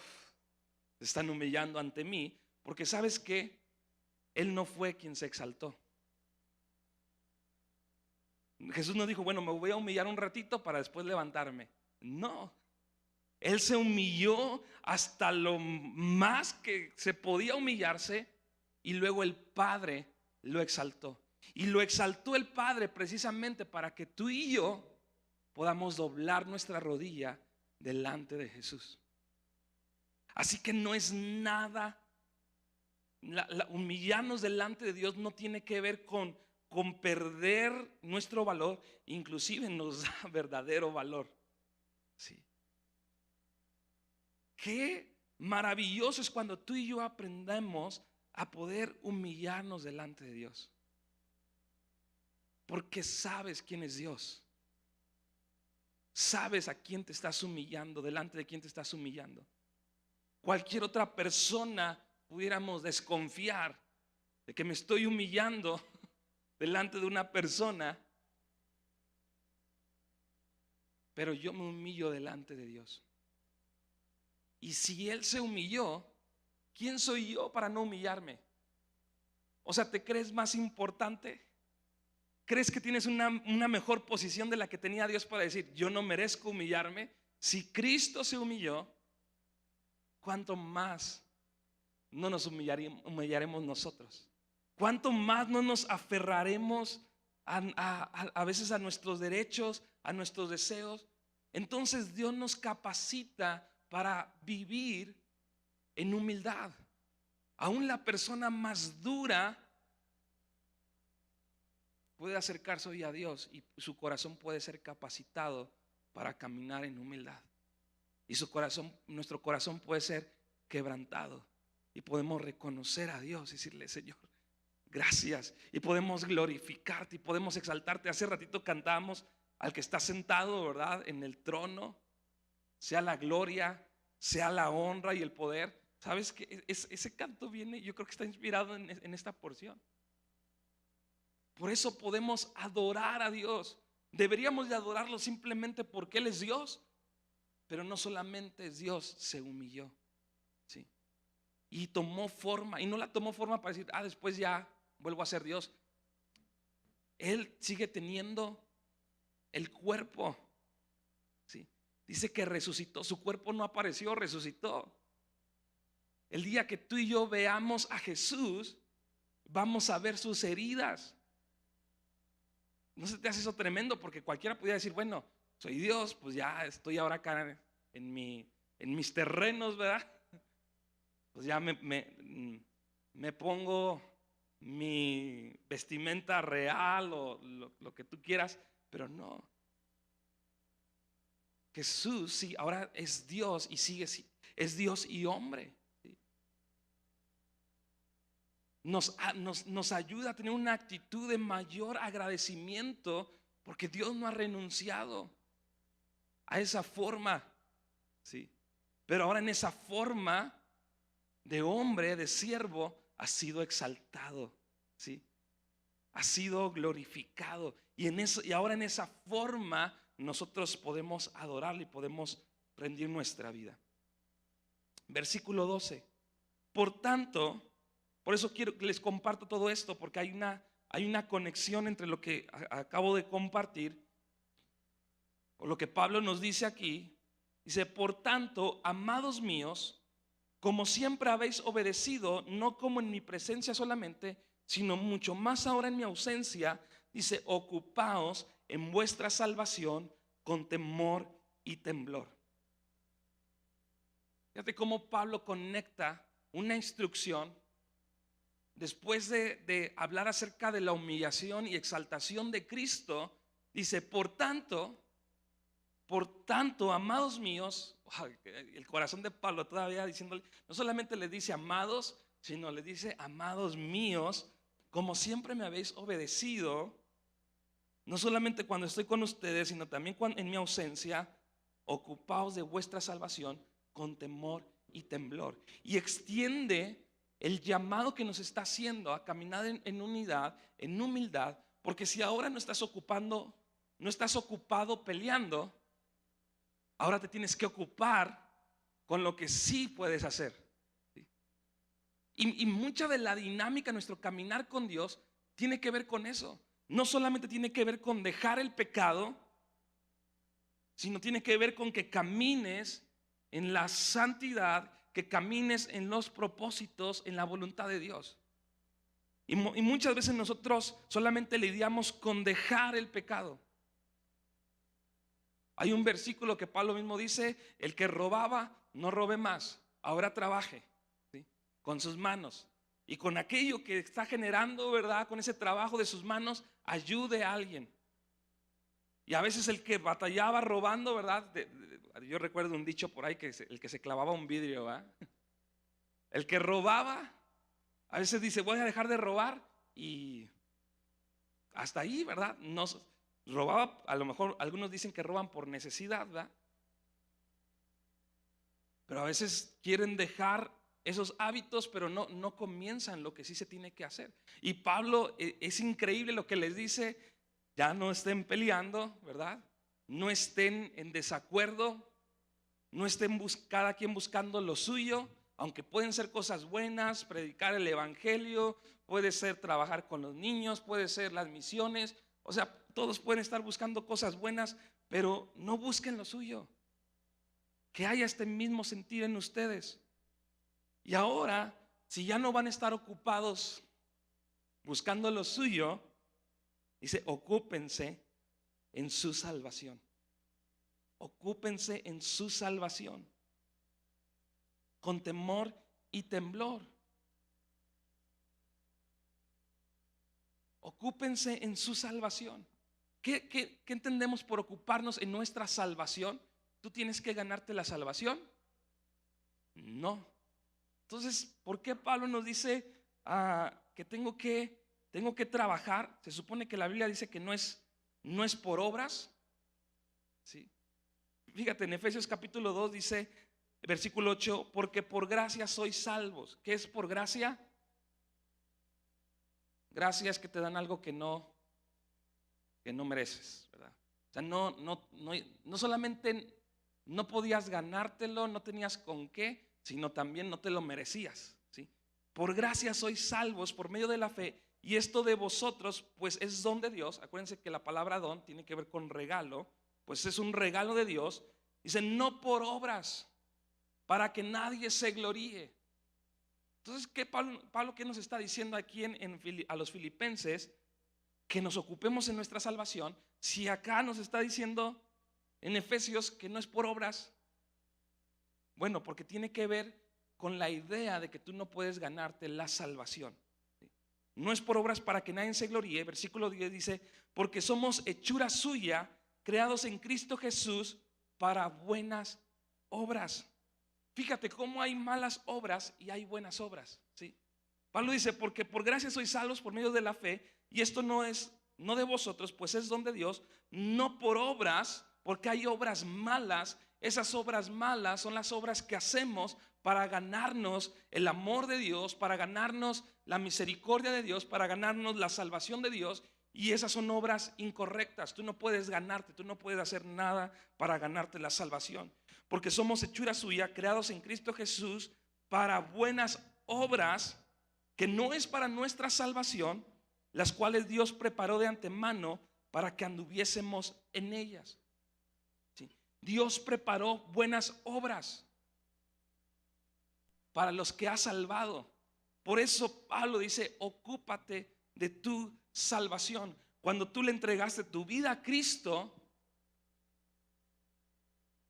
se están humillando ante mí. Porque ¿sabes qué? Él no fue quien se exaltó. Jesús no dijo: bueno, me voy a humillar un ratito para después levantarme. No, Él se humilló hasta lo más que se podía humillarse, y luego el Padre lo exaltó. Y lo exaltó el Padre precisamente para que tú y yo podamos doblar nuestra rodilla delante de Jesús. Así que no es nada, humillarnos delante de Dios no tiene que ver con perder nuestro valor. Inclusive nos da verdadero valor. Sí. Qué maravilloso es cuando tú y yo aprendemos a poder humillarnos delante de Dios, porque sabes quién es Dios. Sabes a quién te estás humillando, delante de quién te estás humillando. Cualquier otra persona pudiéramos desconfiar de que me estoy humillando delante de una persona, pero yo me humillo delante de Dios. Y si Él se humilló, ¿quién soy yo para no humillarme? O sea, ¿te crees más importante? ¿Crees que tienes una mejor posición de la que tenía Dios para decir: yo no merezco humillarme? Si Cristo se humilló, ¿cuánto más no nos humillaremos nosotros? ¿Cuánto más no nos aferraremos a veces a nuestros derechos, a nuestros deseos? Entonces Dios nos capacita para vivir en humildad. Aún la persona más dura puede acercarse hoy a Dios, y su corazón puede ser capacitado para caminar en humildad. Y nuestro corazón puede ser quebrantado, y podemos reconocer a Dios y decirle: Señor, gracias. Y podemos glorificarte y podemos exaltarte. Hace ratito cantamos al que está sentado, ¿verdad?, en el trono. Sea la gloria, sea la honra y el poder. ¿Sabes que ese canto viene? Yo creo que está inspirado en esta porción. Por eso podemos adorar a Dios. Deberíamos de adorarlo simplemente porque Él es Dios. Pero no solamente es Dios, se humilló, ¿sí? Y tomó forma. Y no la tomó forma para decir: después ya vuelvo a ser Dios, Él sigue teniendo el cuerpo. ¿Sí? Dice que resucitó, su cuerpo no apareció, resucitó. El día que tú y yo veamos a Jesús, vamos a ver sus heridas. ¿No se te hace eso tremendo? Porque cualquiera podría decir, bueno, soy Dios, pues ya estoy ahora acá en mis terrenos, ¿verdad? Pues ya me pongo mi vestimenta real o lo que tú quieras, pero no. Jesús sí, ahora es Dios y es Dios y hombre. ¿Sí? Nos ayuda a tener una actitud de mayor agradecimiento porque Dios no ha renunciado a esa forma. ¿Sí? Pero ahora en esa forma de hombre, de siervo, ha sido exaltado, ¿sí? Ha sido glorificado. Y ahora en esa forma nosotros podemos adorarle y podemos rendir nuestra vida. Versículo 12. Por tanto, por eso quiero que les comparto todo esto, porque hay una conexión entre lo que acabo de compartir, o lo que Pablo nos dice aquí. Dice, por tanto, amados míos, como siempre habéis obedecido, no como en mi presencia solamente, sino mucho más ahora en mi ausencia, dice, ocupaos en vuestra salvación con temor y temblor. Fíjate cómo Pablo conecta una instrucción después de hablar acerca de la humillación y exaltación de Cristo. Dice, por tanto, amados míos, el corazón de Pablo todavía diciéndole, no solamente le dice amados, sino le dice amados míos, como siempre me habéis obedecido, no solamente cuando estoy con ustedes, sino también en mi ausencia, ocupaos de vuestra salvación con temor y temblor. Y extiende el llamado que nos está haciendo a caminar en unidad, en humildad, porque si ahora no estás ocupado peleando, ahora te tienes que ocupar con lo que sí puedes hacer. ¿Sí? Y mucha de la dinámica de nuestro caminar con Dios tiene que ver con eso. No solamente tiene que ver con dejar el pecado, sino tiene que ver con que camines en la santidad, que camines en los propósitos, en la voluntad de Dios. Y muchas veces nosotros solamente lidiamos con dejar el pecado. Hay un versículo que Pablo mismo dice, el que robaba, no robe más, ahora trabaje, ¿sí? Con sus manos. Y con aquello que está generando, ¿verdad? Con ese trabajo de sus manos, ayude a alguien. Y a veces el que batallaba robando, ¿verdad? Yo recuerdo un dicho por ahí, que el que se clavaba un vidrio, ¿verdad? El que robaba, a veces dice, voy a dejar de robar, y hasta ahí, ¿verdad? No robaba, a lo mejor algunos dicen que roban por necesidad, ¿verdad? Pero a veces quieren dejar esos hábitos, pero no comienzan lo que sí se tiene que hacer. Y Pablo, es increíble lo que les dice, ya no estén peleando, ¿verdad? No estén en desacuerdo, no estén cada quien buscando lo suyo, aunque pueden ser cosas buenas, predicar el evangelio, puede ser trabajar con los niños, puede ser las misiones, o sea, todos pueden estar buscando cosas buenas, pero no busquen lo suyo. Que haya este mismo sentir en ustedes. Y ahora, si ya no van a estar ocupados buscando lo suyo, dice, ocúpense en su salvación. Ocúpense en su salvación. Con temor y temblor. Ocúpense en su salvación. ¿Qué entendemos por ocuparnos en nuestra salvación? ¿Tú tienes que ganarte la salvación? No. Entonces, ¿por qué Pablo nos dice que tengo que trabajar? Se supone que la Biblia dice que no es por obras. ¿Sí? Fíjate, en Efesios capítulo 2 dice, versículo 8, porque por gracia sois salvos. ¿Qué es por gracia? Gracia es que te dan algo que no mereces, ¿verdad? O sea, no solamente no podías ganártelo, no tenías con qué, sino también no te lo merecías, ¿sí? Por gracia sois salvos por medio de la fe, Y esto de vosotros, pues es don de Dios. Acuérdense que la palabra don tiene que ver con regalo, pues es un regalo de Dios. Dice, no por obras, para que nadie se gloríe. Entonces, ¿qué Pablo qué nos está diciendo aquí a los filipenses? Que nos ocupemos en nuestra salvación. Si acá nos está diciendo en Efesios que no es por obras, bueno, porque tiene que ver con la idea de que tú no puedes ganarte la salvación. No es por obras para que nadie se gloríe. Versículo 10 dice, porque somos hechura suya, creados en Cristo Jesús para buenas obras. Fíjate cómo hay malas obras y hay buenas obras, ¿sí? Pablo dice, porque por gracia sois salvos por medio de la fe, y esto no de vosotros, pues es don de Dios, no por obras, porque hay obras malas. Esas obras malas son las obras que hacemos para ganarnos el amor de Dios, para ganarnos la misericordia de Dios, para ganarnos la salvación de Dios. Y esas son obras incorrectas. Tú no puedes ganarte, tú no puedes hacer nada para ganarte la salvación. Porque somos hechura suya, creados en Cristo Jesús para buenas obras, que no es para nuestra salvación, las cuales Dios preparó de antemano para que anduviésemos en ellas. ¿Sí? Dios preparó buenas obras para los que ha salvado. Por eso Pablo dice, ocúpate de tu salvación. Cuando tú le entregaste tu vida a Cristo,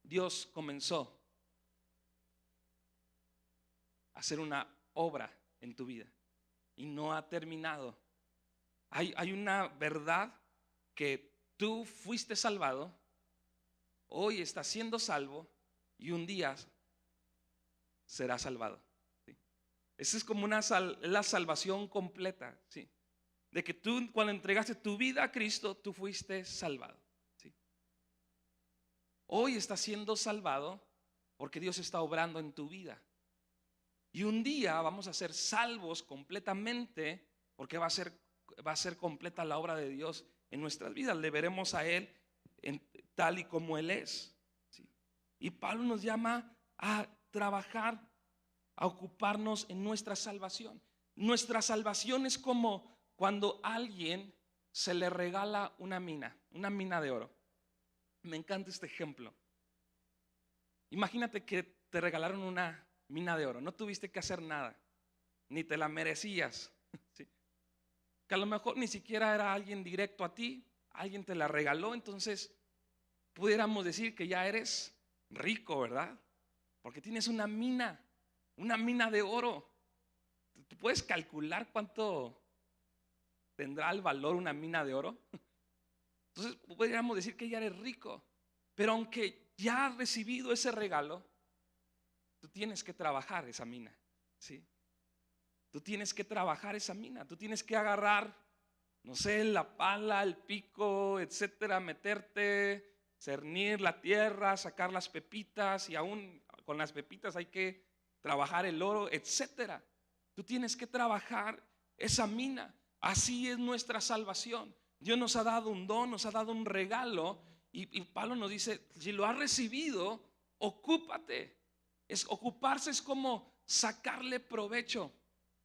Dios comenzó a hacer una obra en tu vida y no ha terminado. Hay una verdad que tú fuiste salvado, hoy estás siendo salvo y un día serás salvado. ¿Sí? Esa es como la salvación completa, ¿sí? De que tú cuando entregaste tu vida a Cristo, tú fuiste salvado. ¿Sí? Hoy estás siendo salvado porque Dios está obrando en tu vida. Y un día vamos a ser salvos completamente porque va a ser completa la obra de Dios en nuestras vidas. Le veremos a Él tal y como Él es. ¿Sí? Y Pablo nos llama a trabajar, a ocuparnos en nuestra salvación. Nuestra salvación es como cuando a alguien se le regala una mina de oro. Me encanta este ejemplo. Imagínate que te regalaron una mina de oro, no tuviste que hacer nada, ni te la merecías, ¿sí? Que a lo mejor ni siquiera era alguien directo a ti, alguien te la regaló, entonces pudiéramos decir que ya eres rico, ¿verdad? Porque tienes una mina de oro. ¿Tú puedes calcular cuánto tendrá el valor una mina de oro? Entonces pudiéramos decir que ya eres rico, pero aunque ya has recibido ese regalo, tú tienes que trabajar esa mina, ¿sí? Tú tienes que trabajar esa mina, tú tienes que agarrar, no sé, la pala, el pico, etcétera, meterte, cernir la tierra, sacar las pepitas, y aún con las pepitas hay que trabajar el oro, etcétera. Tú tienes que trabajar esa mina. Así es nuestra salvación. Dios nos ha dado un don, nos ha dado un regalo, y Pablo nos dice, si lo has recibido, ocúpate. Ocuparse es como sacarle provecho.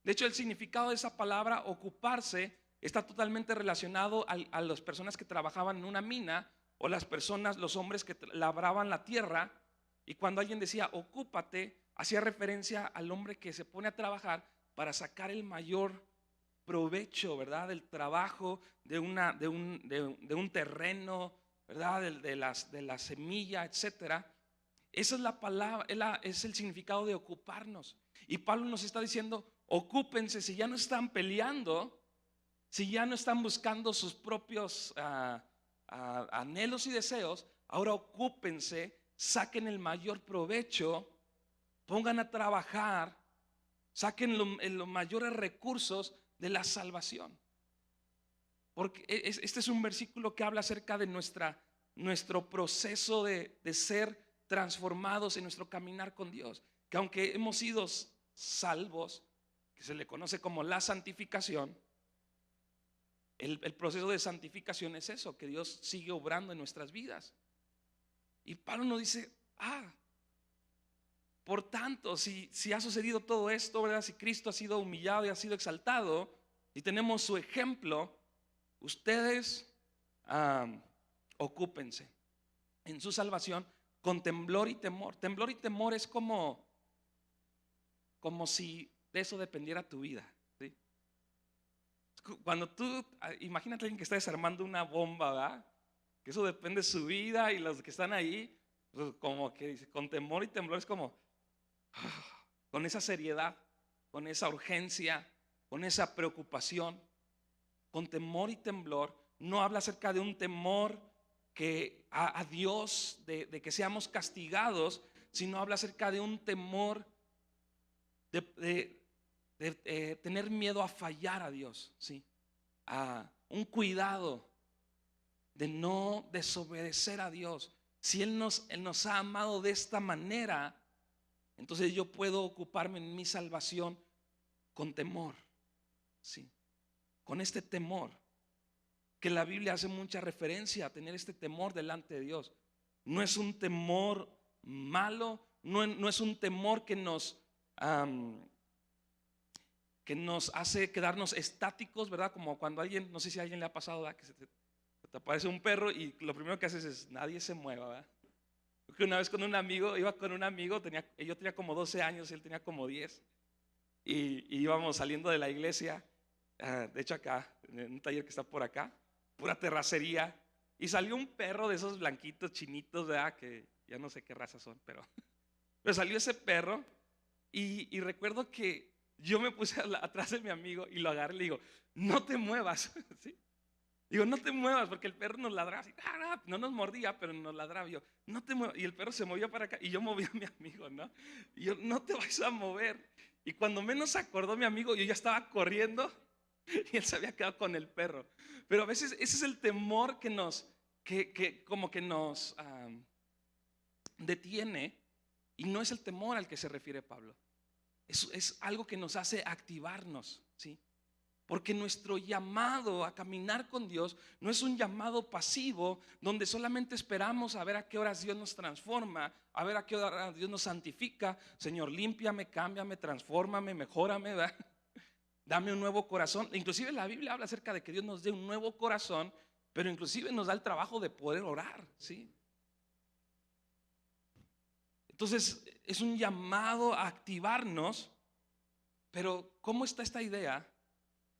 De hecho, el significado de esa palabra ocuparse está totalmente relacionado a las personas que trabajaban en una mina, o los hombres que labraban la tierra. Y cuando alguien decía ocúpate, hacía referencia al hombre que se pone a trabajar para sacar el mayor provecho, ¿verdad? Del trabajo de un terreno, ¿verdad? De la semilla, etcétera. Esa es la palabra, es el significado de ocuparnos. Y Pablo nos está diciendo, ocúpense. Si ya no están peleando, si ya no están buscando sus propios anhelos y deseos, ahora ocúpense, saquen el mayor provecho, pongan a trabajar, saquen los mayores recursos de la salvación. Porque este es un versículo que habla acerca de nuestro proceso de ser transformados en nuestro caminar con Dios. Que aunque hemos sido salvos, que se le conoce como la santificación, el proceso de santificación es eso, que Dios sigue obrando en nuestras vidas. Y Pablo nos dice, por tanto, si ha sucedido todo esto, ¿verdad? Si Cristo ha sido humillado y ha sido exaltado, si tenemos su ejemplo, ustedes ocúpense en su salvación con temblor y temor. Temblor y temor es como si de eso dependiera tu vida, ¿sí? Cuando tú, imagínate a alguien que está desarmando una bomba, ¿verdad? Que eso depende de su vida, y los que están ahí, pues como que dice, con temor y temblor, es como con esa seriedad, con esa urgencia, con esa preocupación. Con temor y temblor no habla acerca de un temor que a Dios, de que seamos castigados, sino habla acerca de un temor de tener miedo a fallar a Dios, ¿sí? A un cuidado de no desobedecer a Dios. Si Él nos ha amado de esta manera, entonces yo puedo ocuparme en mi salvación con temor, ¿sí? Con este temor, que la Biblia hace mucha referencia a tener este temor delante de Dios. No es un temor malo, no es un temor que nos hace quedarnos estáticos, ¿verdad? Como cuando alguien, no sé si a alguien le ha pasado, ¿verdad? Que se te aparece un perro y lo primero que haces es nadie se mueva, ¿verdad? Porque una vez iba con un amigo, yo tenía como 12 años y él tenía como 10, y íbamos saliendo de la iglesia, de hecho acá, en un taller que está por acá, pura terracería, y salió un perro de esos blanquitos chinitos, ¿verdad? Que ya no sé qué raza son, pero salió ese perro, y recuerdo que yo me puse atrás de mi amigo y lo agarré y le digo, no te muevas, ¿sí? Digo, no te muevas, porque el perro nos ladraba así, no nos mordía, pero nos ladraba. Yo, no te muevas. Y el perro se movía para acá y yo movía a mi amigo, ¿no? Y yo, no te vas a mover. Y cuando menos se acordó mi amigo, yo ya estaba corriendo y él se había quedado con el perro. Pero a veces ese es el temor que nos detiene, y no es el temor al que se refiere Pablo. Es algo que nos hace activarnos, ¿sí? Porque nuestro llamado a caminar con Dios no es un llamado pasivo donde solamente esperamos a ver a qué horas Dios nos transforma, a ver a qué horas Dios nos santifica. Señor, límpiame, cámbiame, transfórmame, mejórame, ¿verdad? Dame un nuevo corazón. Inclusive la Biblia habla acerca de que Dios nos dé un nuevo corazón, pero inclusive nos da el trabajo de poder orar, ¿sí? Entonces es un llamado a activarnos. Pero ¿cómo está esta idea?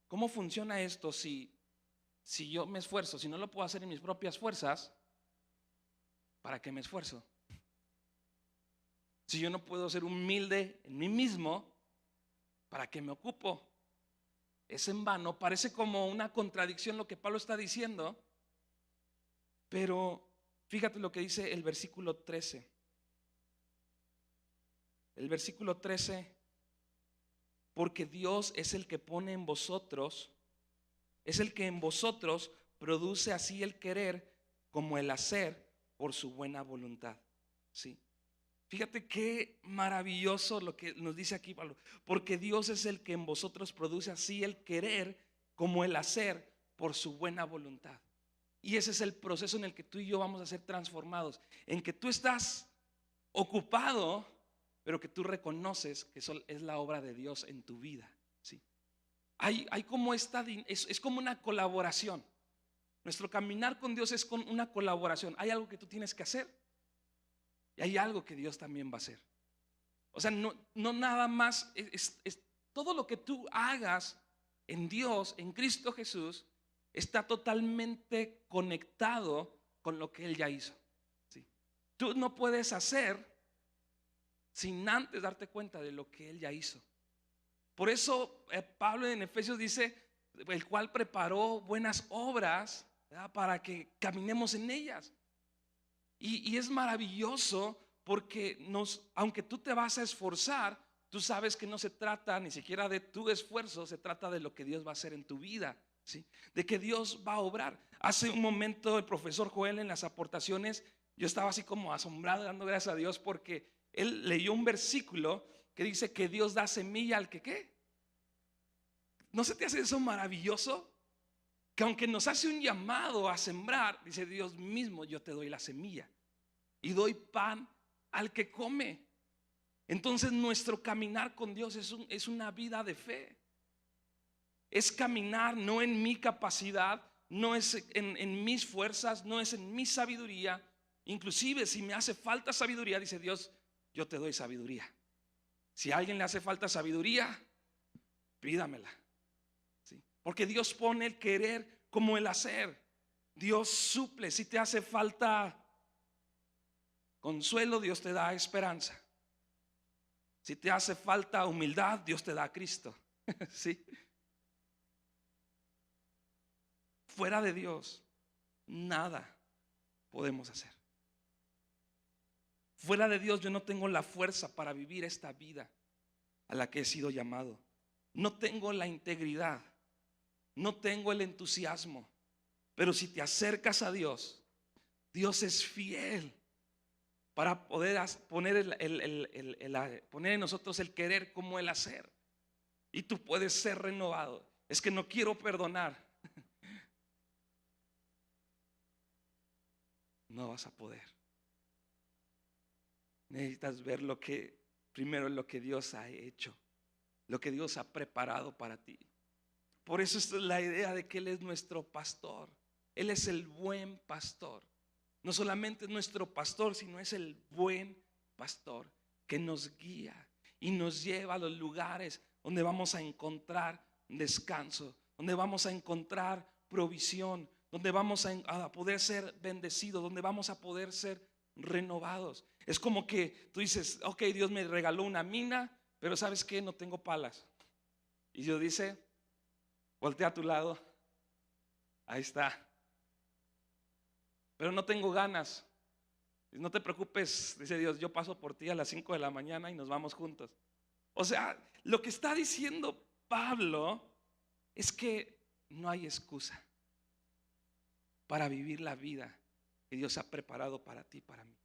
¿Cómo funciona esto si yo me esfuerzo? Si no lo puedo hacer en mis propias fuerzas, ¿para qué me esfuerzo? Si yo no puedo ser humilde en mí mismo, ¿para qué me ocupo? Es en vano. Parece como una contradicción lo que Pablo está diciendo, pero fíjate lo que dice el versículo 13. El versículo 13: porque Dios es el que pone en vosotros, es el que en vosotros produce así el querer como el hacer por su buena voluntad, ¿sí? Fíjate qué maravilloso lo que nos dice aquí Pablo. Porque Dios es el que en vosotros produce así el querer como el hacer por su buena voluntad. Y ese es el proceso en el que tú y yo vamos a ser transformados, en que tú estás ocupado, pero que tú reconoces que eso es la obra de Dios en tu vida, ¿sí? Hay como es como una colaboración. Nuestro caminar con Dios es con una colaboración. Hay algo que tú tienes que hacer y hay algo que Dios también va a hacer. O sea, no nada más es todo lo que tú hagas en Dios, en Cristo Jesús, está totalmente conectado con lo que Él ya hizo, ¿sí? Tú no puedes hacer sin antes darte cuenta de lo que Él ya hizo. Por eso Pablo en Efesios dice, el cual preparó buenas obras, ¿verdad?, para que caminemos en ellas. Y es maravilloso porque aunque tú te vas a esforzar, tú sabes que no se trata ni siquiera de tu esfuerzo, se trata de lo que Dios va a hacer en tu vida, ¿sí? De que Dios va a obrar. Hace un momento el profesor Joel en las aportaciones, yo estaba así como asombrado, dando gracias a Dios, porque él leyó un versículo que dice que Dios da semilla al que ¿qué? ¿No se te hace eso maravilloso? Que aunque nos hace un llamado a sembrar, dice Dios mismo, yo te doy la semilla y doy pan al que come. Entonces nuestro caminar con Dios es una vida de fe. Es caminar no en mi capacidad, no es en mis fuerzas, no es en mi sabiduría. Inclusive si me hace falta sabiduría, dice Dios, yo te doy sabiduría. Si a alguien le hace falta sabiduría, pídamela, ¿sí? Porque Dios pone el querer como el hacer. Dios suple. Si te hace falta consuelo, Dios te da esperanza. Si te hace falta humildad, Dios te da a Cristo. ¿Sí? Fuera de Dios, nada podemos hacer. Fuera de Dios yo no tengo la fuerza para vivir esta vida a la que he sido llamado. No tengo la integridad, no tengo el entusiasmo. Pero si te acercas a Dios, Dios es fiel para poder poner, poner en nosotros el querer como el hacer. Y tú puedes ser renovado. Es que no quiero perdonar. No vas a poder. Necesitas ver primero lo que Dios ha hecho, lo que Dios ha preparado para ti. Por eso es la idea de que Él es nuestro pastor. Él es el buen pastor. No solamente es nuestro pastor, sino es el buen pastor que nos guía y nos lleva a los lugares donde vamos a encontrar descanso, donde vamos a encontrar provisión, donde vamos a poder ser bendecidos, donde vamos a poder ser renovados. Es como que tú dices, ok, Dios me regaló una mina, pero ¿sabes qué? No tengo palas. Y Dios dice, voltea a tu lado, ahí está. Pero no tengo ganas. No te preocupes, dice Dios, yo paso por ti a las 5 de la mañana y nos vamos juntos. O sea, lo que está diciendo Pablo es que no hay excusa para vivir la vida que Dios ha preparado para ti, para mí.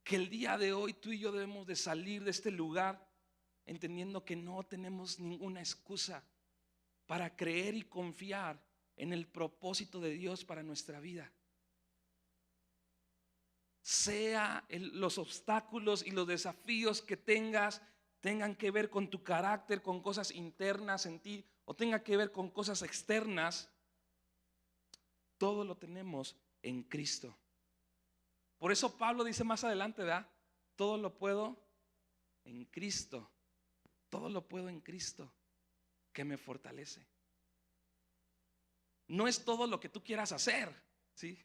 Que el día de hoy tú y yo debemos de salir de este lugar entendiendo que no tenemos ninguna excusa para creer y confiar en el propósito de Dios para nuestra vida. Sea los obstáculos y los desafíos que tengan que ver con tu carácter, con cosas internas en ti, o tengan que ver con cosas externas, todo lo tenemos en Cristo. Por eso Pablo dice más adelante, ¿verdad? Todo lo puedo en Cristo. Todo lo puedo en Cristo que me fortalece. No es todo lo que tú quieras hacer, ¿sí?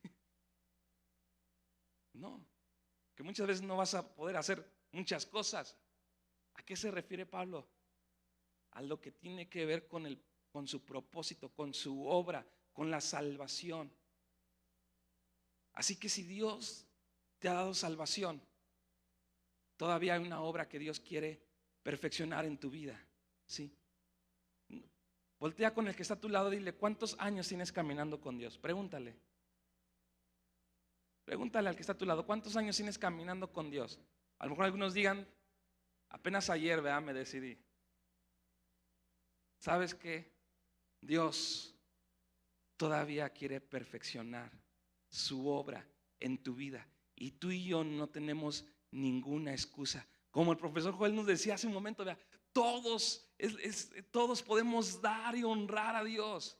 No, que muchas veces no vas a poder hacer muchas cosas. ¿A qué se refiere Pablo? A lo que tiene que ver con su propósito, con su obra, con la salvación. Así que si Dios te ha dado salvación, todavía hay una obra que Dios quiere perfeccionar en tu vida, ¿sí? Voltea con el que está a tu lado y dile, ¿cuántos años tienes caminando con Dios? Pregúntale al que está a tu lado, ¿cuántos años tienes caminando con Dios? A lo mejor algunos digan, apenas ayer, ¿verdad? Me decidí. ¿Sabes qué? Dios todavía quiere perfeccionar su obra en tu vida. Y tú y yo no tenemos ninguna excusa. Como el profesor Joel nos decía hace un momento, ¿verdad? Todos podemos dar y honrar a Dios.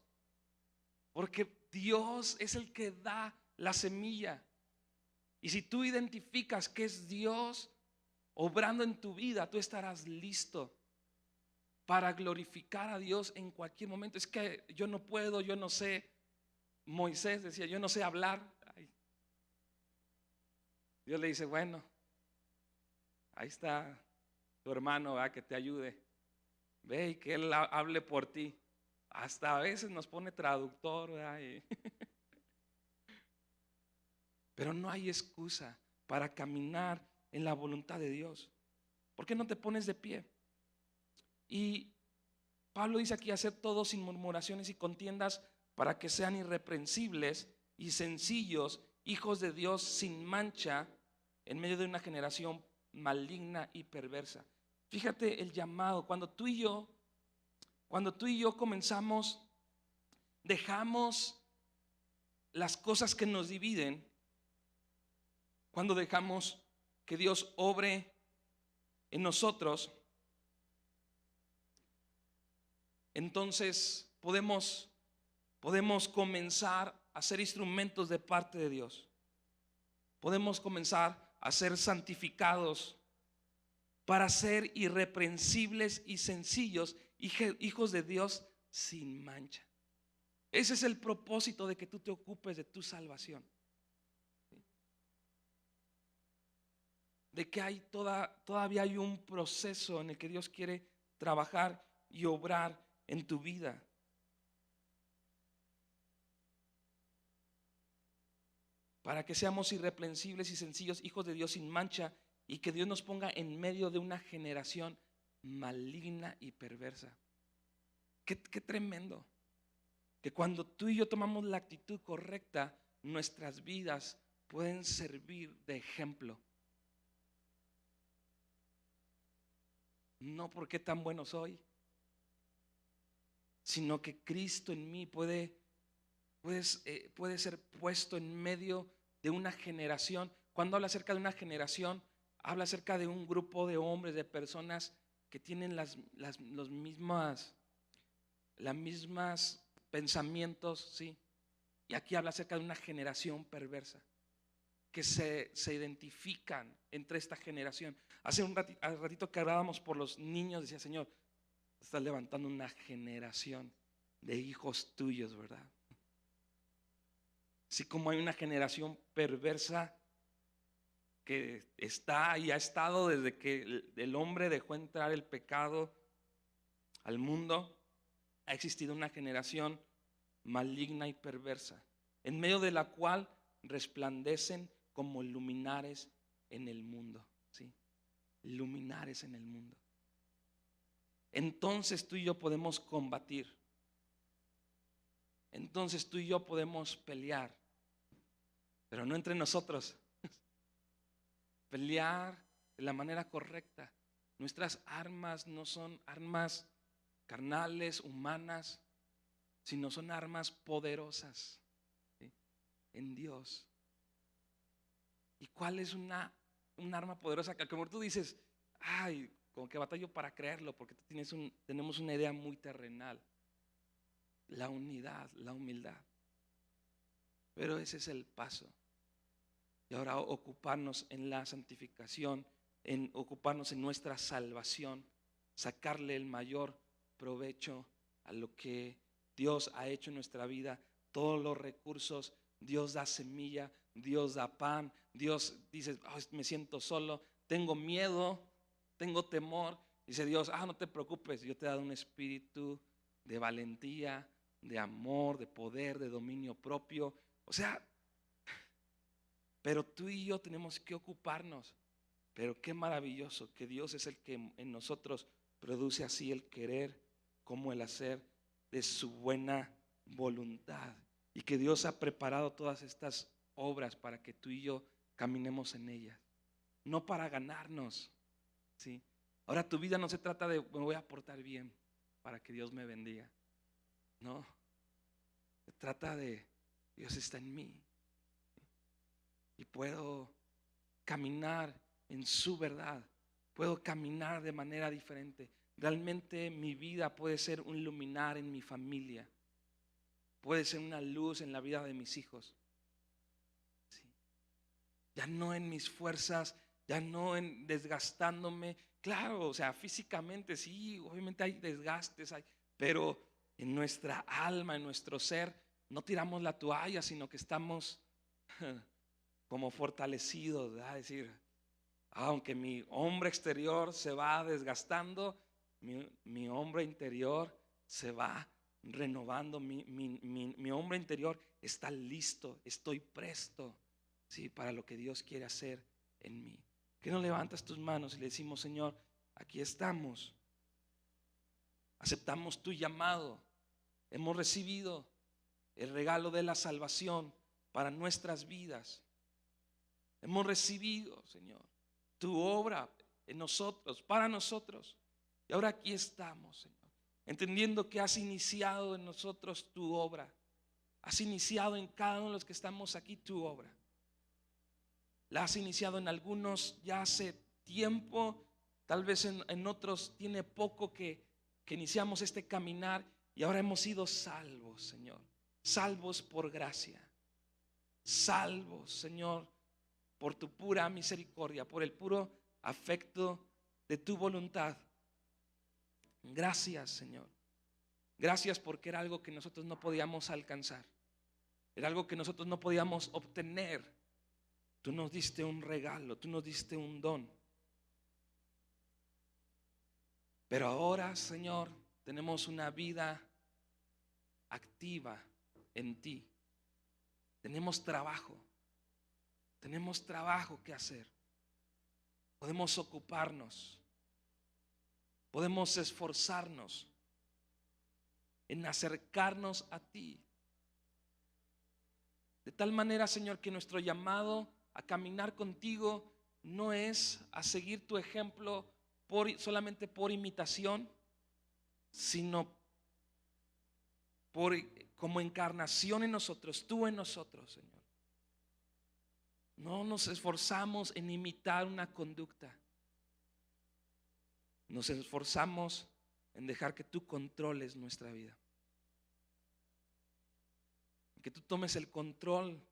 Porque Dios es el que da la semilla. Y si tú identificas que es Dios obrando en tu vida, tú estarás listo para glorificar a Dios en cualquier momento. Es que yo no puedo, yo no sé. Moisés decía, yo no sé hablar. Ay. Dios le dice, bueno, ahí está tu hermano, ¿verdad? Que te ayude. Ve y que él hable por ti. Hasta a veces nos pone traductor, ¿verdad? Pero no hay excusa para caminar en la voluntad de Dios. ¿Por qué no te pones de pie? Y Pablo dice aquí, hacer todo sin murmuraciones y contiendas, para que sean irreprensibles y sencillos, hijos de Dios sin mancha, en medio de una generación maligna y perversa. Fíjate el llamado. Cuando tú y yo comenzamos, dejamos las cosas que nos dividen, cuando dejamos que Dios obre en nosotros, entonces podemos comenzar a ser instrumentos de parte de Dios. Podemos comenzar a ser santificados para ser irreprensibles y sencillos, hijos de Dios sin mancha. Ese es el propósito de que tú te ocupes de tu salvación. De que todavía hay un proceso en el que Dios quiere trabajar y obrar en tu vida. Para que seamos irreprensibles y sencillos, hijos de Dios sin mancha, y que Dios nos ponga en medio de una generación maligna y perversa. Qué tremendo. Que cuando tú y yo tomamos la actitud correcta, nuestras vidas pueden servir de ejemplo. No porque tan bueno soy, sino que Cristo en mí puede ser puesto en medio de una generación. Cuando habla acerca de una generación, habla acerca de un grupo de hombres, de personas que tienen los mismas pensamientos, ¿sí? Y aquí habla acerca de una generación perversa que se identifican entre esta generación. Hace un ratito que hablábamos por los niños, decía: Señor, estás levantando una generación de hijos tuyos, ¿verdad? Así como hay una generación perversa que está y ha estado desde que el hombre dejó entrar el pecado al mundo, ha existido una generación maligna y perversa, en medio de la cual resplandecen como luminares en el mundo, ¿sí? Luminares en el mundo. Entonces tú y yo podemos combatir. Entonces tú y yo podemos pelear, pero no entre nosotros. Pelear de la manera correcta. Nuestras armas no son armas carnales, humanas, sino son armas poderosas, ¿sí? En Dios. ¿Y cuál es un arma poderosa? Que como tú dices, ay, como que batallo para creerlo, porque tenemos una idea muy terrenal. La unidad, la humildad. Pero ese es el paso. Y ahora ocuparnos en la santificación, en ocuparnos en nuestra salvación, sacarle el mayor provecho a lo que Dios ha hecho en nuestra vida. Todos los recursos, Dios da semilla, Dios da pan. Dios dice: oh, me siento solo, tengo miedo, tengo temor. Dice Dios: no te preocupes, yo te he dado un espíritu de valentía, de amor, de poder, de dominio propio. O sea, pero tú y yo tenemos que ocuparnos. Pero qué maravilloso que Dios es el que en nosotros produce así el querer como el hacer de su buena voluntad. Y que Dios ha preparado todas estas obras para que tú y yo caminemos en ellas. No para ganarnos, ¿sí? Ahora tu vida no se trata de me voy a portar bien para que Dios me bendiga. No, se trata de Dios está en mí y puedo caminar en su verdad, puedo caminar de manera diferente. Realmente mi vida puede ser un luminar en mi familia, puede ser una luz en la vida de mis hijos, ¿sí? Ya no en mis fuerzas, ya no en desgastándome. Claro, o sea, físicamente sí, obviamente hay desgastes, pero en nuestra alma, en nuestro ser, no tiramos la toalla, sino que estamos como fortalecidos, ¿verdad? Es decir, aunque mi hombre exterior se va desgastando, mi hombre interior se va renovando. Mi hombre interior está listo, estoy presto, ¿sí? Para lo que Dios quiere hacer en mí. ¿Qué no levantas tus manos y le decimos: Señor, aquí estamos, aceptamos tu llamado, hemos recibido el regalo de la salvación para nuestras vidas, hemos recibido, Señor, tu obra en nosotros, para nosotros, y ahora aquí estamos, Señor, entendiendo que has iniciado en nosotros tu obra, has iniciado en cada uno de los que estamos aquí tu obra. La has iniciado en algunos ya hace tiempo, tal vez en otros tiene poco que que iniciamos este caminar y ahora hemos sido salvos, Señor. Salvos por gracia. Salvos, Señor, por tu pura misericordia, por el puro afecto de tu voluntad. Gracias, Señor. Gracias porque era algo que nosotros no podíamos alcanzar. Era algo que nosotros no podíamos obtener. Tú nos diste un regalo, tú nos diste un don. Pero ahora, Señor, tenemos una vida activa en ti. Tenemos trabajo que hacer. Podemos ocuparnos, podemos esforzarnos en acercarnos a ti. De tal manera, Señor, que nuestro llamado a caminar contigo no es a seguir tu ejemplo solamente por imitación, sino como encarnación en nosotros, tú en nosotros, Señor. No nos esforzamos en imitar una conducta. Nos esforzamos en dejar que tú controles nuestra vida. Que tú tomes el control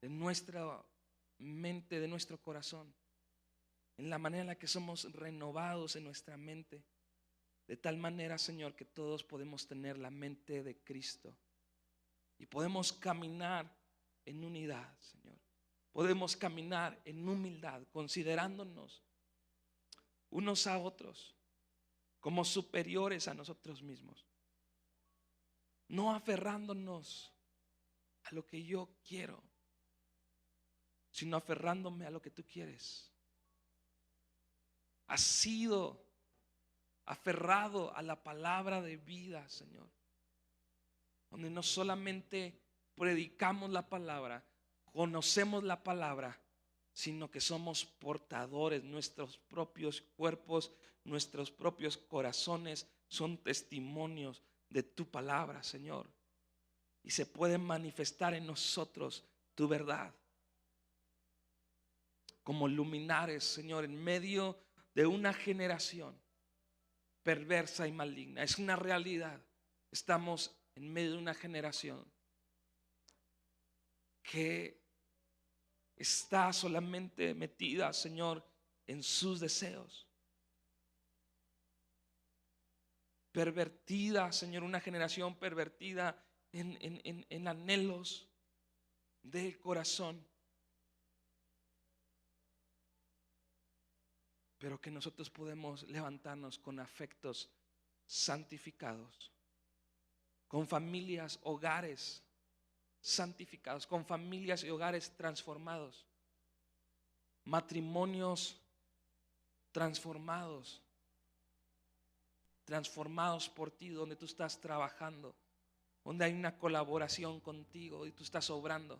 de nuestra mente, de nuestro corazón, en la manera en la que somos renovados en nuestra mente. De tal manera, Señor, que todos podemos tener la mente de Cristo y podemos caminar en unidad, Señor. Podemos caminar en humildad, considerándonos unos a otros como superiores a nosotros mismos, no aferrándonos a lo que yo quiero, sino aferrándome a lo que tú quieres. Has sido aferrado a la palabra de vida, Señor, donde no solamente predicamos la palabra, conocemos la palabra, sino que somos portadores. Nuestros propios cuerpos, nuestros propios corazones son testimonios de tu palabra, Señor, y se puede manifestar en nosotros tu verdad como luminares, Señor, en medio de una generación perversa y maligna. Es una realidad. Estamos en medio de una generación que está solamente metida, Señor, en sus deseos. Pervertida, Señor, una generación pervertida en anhelos del corazón. Pero que nosotros podemos levantarnos con afectos santificados, con familias, hogares santificados, con familias y hogares transformados, matrimonios transformados por ti, donde tú estás trabajando, donde hay una colaboración contigo y tú estás obrando.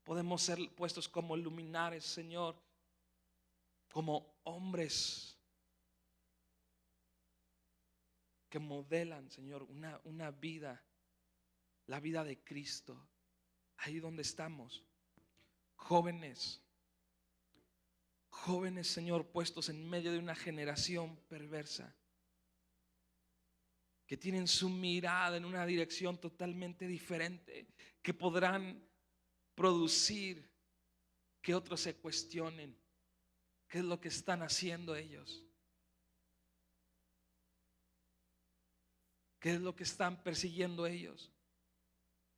Podemos ser puestos como luminares, Señor, como hombres que modelan, Señor, una vida, la vida de Cristo, ahí donde estamos. Jóvenes, Señor, puestos en medio de una generación perversa, que tienen su mirada en una dirección totalmente diferente, que podrán producir que otros se cuestionen qué es lo que están haciendo ellos, qué es lo que están persiguiendo ellos,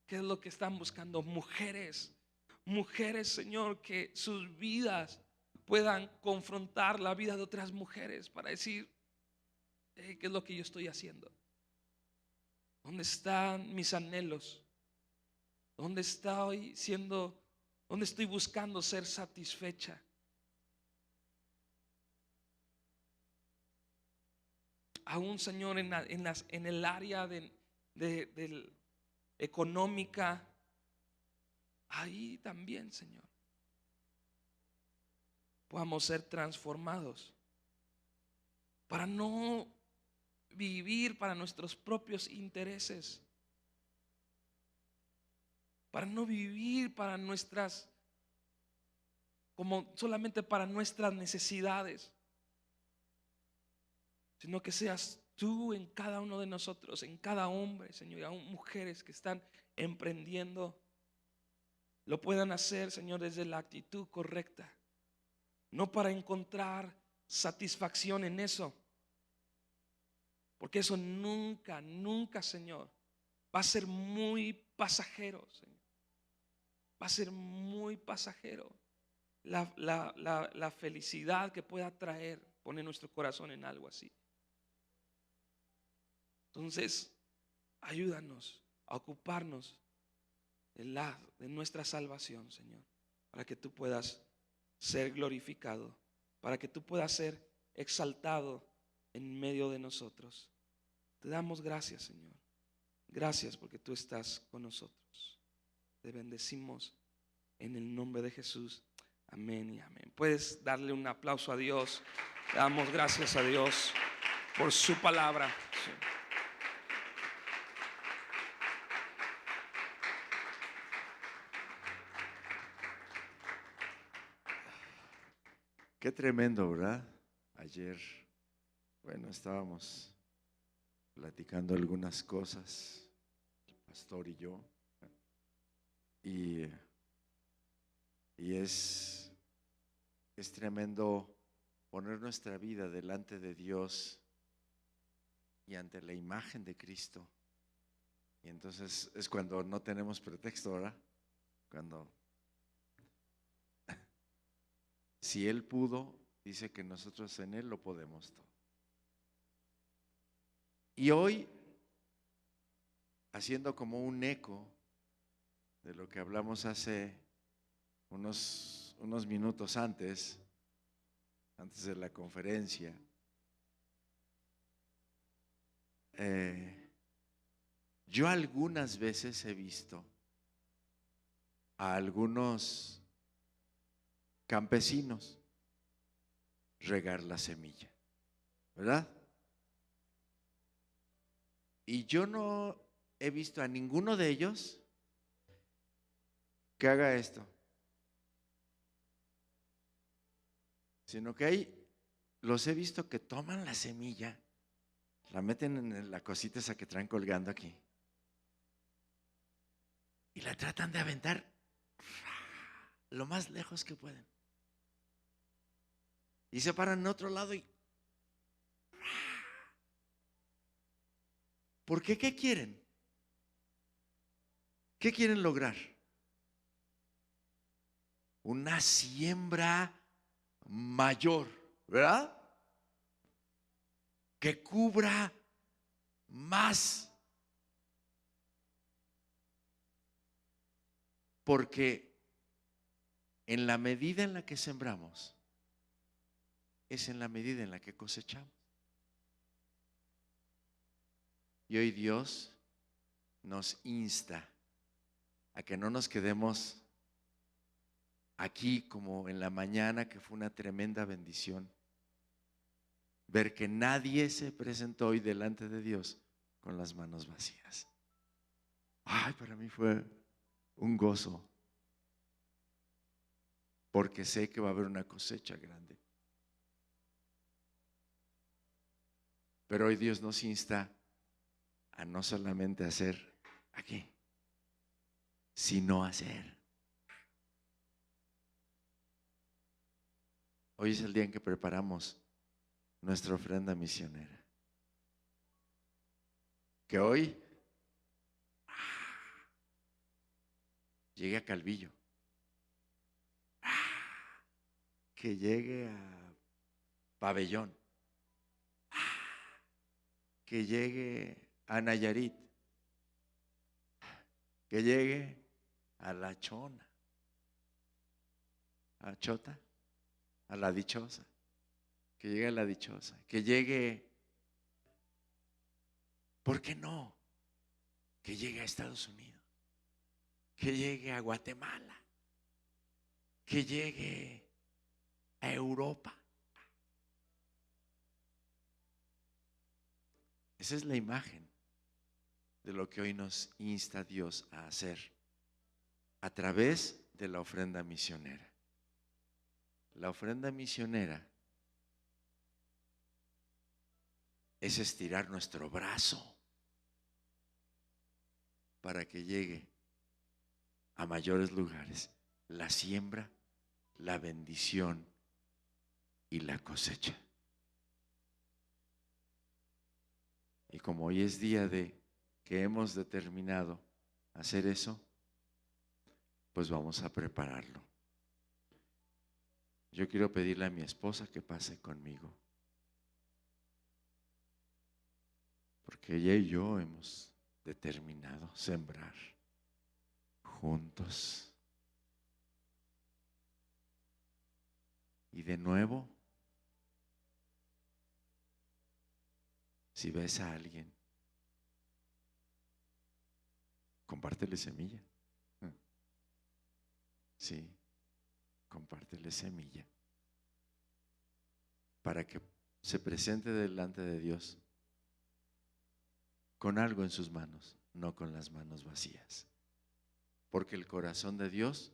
qué es lo que están buscando. Mujeres, Señor, que sus vidas puedan confrontar la vida de otras mujeres para decir, ¿qué es lo que yo estoy haciendo? ¿Dónde están mis anhelos? ¿Dónde estoy buscando ser satisfecha? Aún, Señor, en el área de económica, ahí también, Señor, podamos ser transformados para no vivir para nuestros propios intereses, para no vivir para como solamente para nuestras necesidades, sino que seas tú en cada uno de nosotros, en cada hombre, Señor, y aún mujeres que están emprendiendo, lo puedan hacer, Señor, desde la actitud correcta, no para encontrar satisfacción en eso, porque eso nunca, nunca, Señor, va a ser muy pasajero, Señor. Va a ser muy pasajero. La felicidad que pueda traer, pone nuestro corazón en algo así. Entonces, ayúdanos a ocuparnos de nuestra salvación, Señor, para que tú puedas ser glorificado, para que tú puedas ser exaltado en medio de nosotros. Te damos gracias, Señor. Gracias porque tú estás con nosotros. Te bendecimos en el nombre de Jesús. Amén y amén. Puedes darle un aplauso a Dios. Le damos gracias a Dios por su palabra. Qué tremendo, ¿verdad? Ayer, bueno, estábamos platicando algunas cosas, el pastor y yo, y es tremendo poner nuestra vida delante de Dios y ante la imagen de Cristo. Y entonces es cuando no tenemos pretexto, ¿verdad? Cuando si Él pudo, dice que nosotros en Él lo podemos todo. Y hoy, haciendo como un eco de lo que hablamos hace unos minutos antes de la conferencia, yo algunas veces he visto a algunos campesinos regar la semilla, ¿verdad? Y yo no he visto a ninguno de ellos que haga esto, sino que ahí los he visto que toman la semilla, la meten en la cosita esa que traen colgando aquí y la tratan de aventar lo más lejos que pueden. Y se paran en otro lado y ¿por qué? ¿Qué quieren? ¿Qué quieren lograr? Una siembra mayor, ¿verdad? Que cubra más. Porque en la medida en la que sembramos, es en la medida en la que cosechamos. Y hoy Dios nos insta a que no nos quedemos aquí como en la mañana, que fue una tremenda bendición ver que nadie se presentó hoy delante de Dios con las manos vacías. Ay, para mí fue un gozo, porque sé que va a haber una cosecha grande. Pero hoy Dios nos insta a no solamente hacer aquí, sino hacer. Hoy es el día en que preparamos nuestra ofrenda misionera. Que hoy llegue a Calvillo, que llegue a Pabellón, que llegue a Nayarit, que llegue a La Chona, a Chota, a La Dichosa, que llegue a La Dichosa, que llegue, ¿por qué no? Que llegue a Estados Unidos, que llegue a Guatemala, que llegue a Europa. Esa es la imagen de lo que hoy nos insta Dios a hacer a través de la ofrenda misionera. La ofrenda misionera es estirar nuestro brazo para que llegue a mayores lugares la siembra, la bendición y la cosecha. Y como hoy es día de que hemos determinado hacer eso, pues vamos a prepararlo. Yo quiero pedirle a mi esposa que pase conmigo, porque ella y yo hemos determinado sembrar juntos. Y de nuevo, si ves a alguien, compártele semilla. Sí, compártele semilla para que se presente delante de Dios con algo en sus manos, no con las manos vacías. Porque el corazón de Dios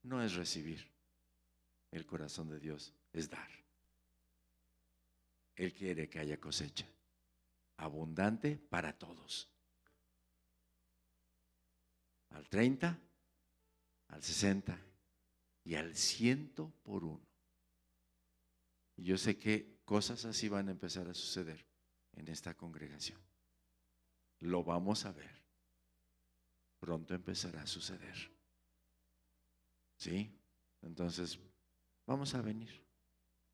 no es recibir, el corazón de Dios es dar. Él quiere que haya cosecha abundante para todos. Al 30, al 60 y al 100 por uno. Y yo sé que cosas así van a empezar a suceder en esta congregación. Lo vamos a ver. Pronto empezará a suceder. ¿Sí? Entonces, vamos a venir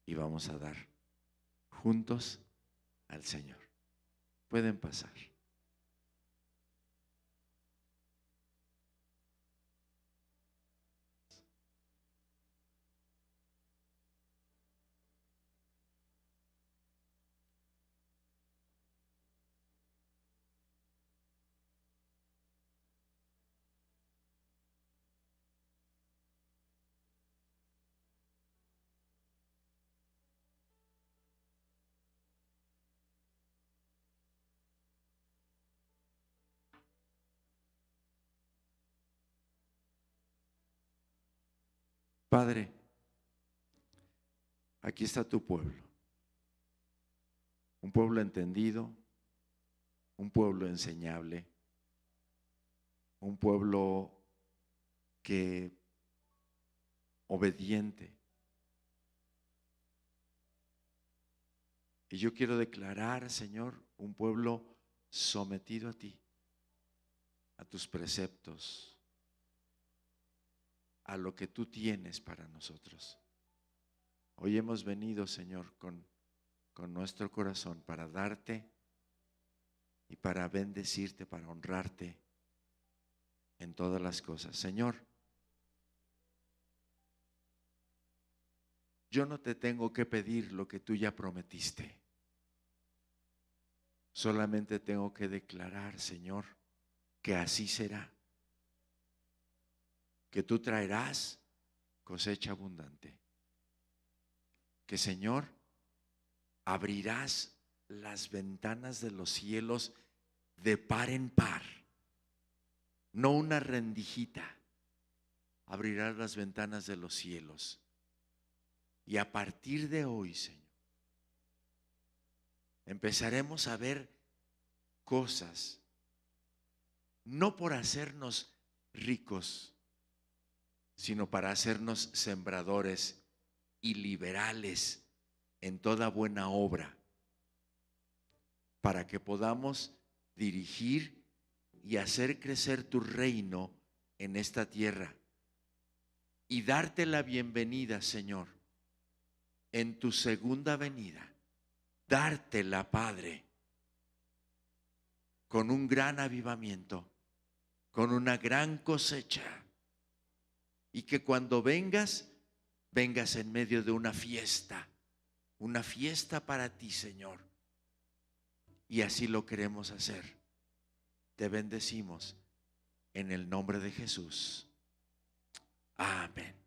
y vamos a dar juntos al Señor. Pueden pasar. Padre, aquí está tu pueblo. Un pueblo entendido, un pueblo enseñable, un pueblo que obediente. Y yo quiero declarar, Señor, un pueblo sometido a ti, a tus preceptos, a lo que tú tienes para nosotros. Hoy hemos venido, Señor, con nuestro corazón para darte y para bendecirte, para honrarte en todas las cosas. Señor, yo no te tengo que pedir lo que tú ya prometiste. Solamente tengo que declarar, Señor, que así será. Que tú traerás cosecha abundante. Que, Señor, abrirás las ventanas de los cielos de par en par. No una rendijita. Abrirás las ventanas de los cielos. Y a partir de hoy, Señor, empezaremos a ver cosas, no por hacernos ricos, sino para hacernos sembradores y liberales en toda buena obra, para que podamos dirigir y hacer crecer tu reino en esta tierra y darte la bienvenida, Señor, en tu segunda venida. Dártela, Padre, con un gran avivamiento, con una gran cosecha, y que cuando vengas, vengas en medio de una fiesta para ti, Señor. Y así lo queremos hacer. Te bendecimos en el nombre de Jesús. Amén.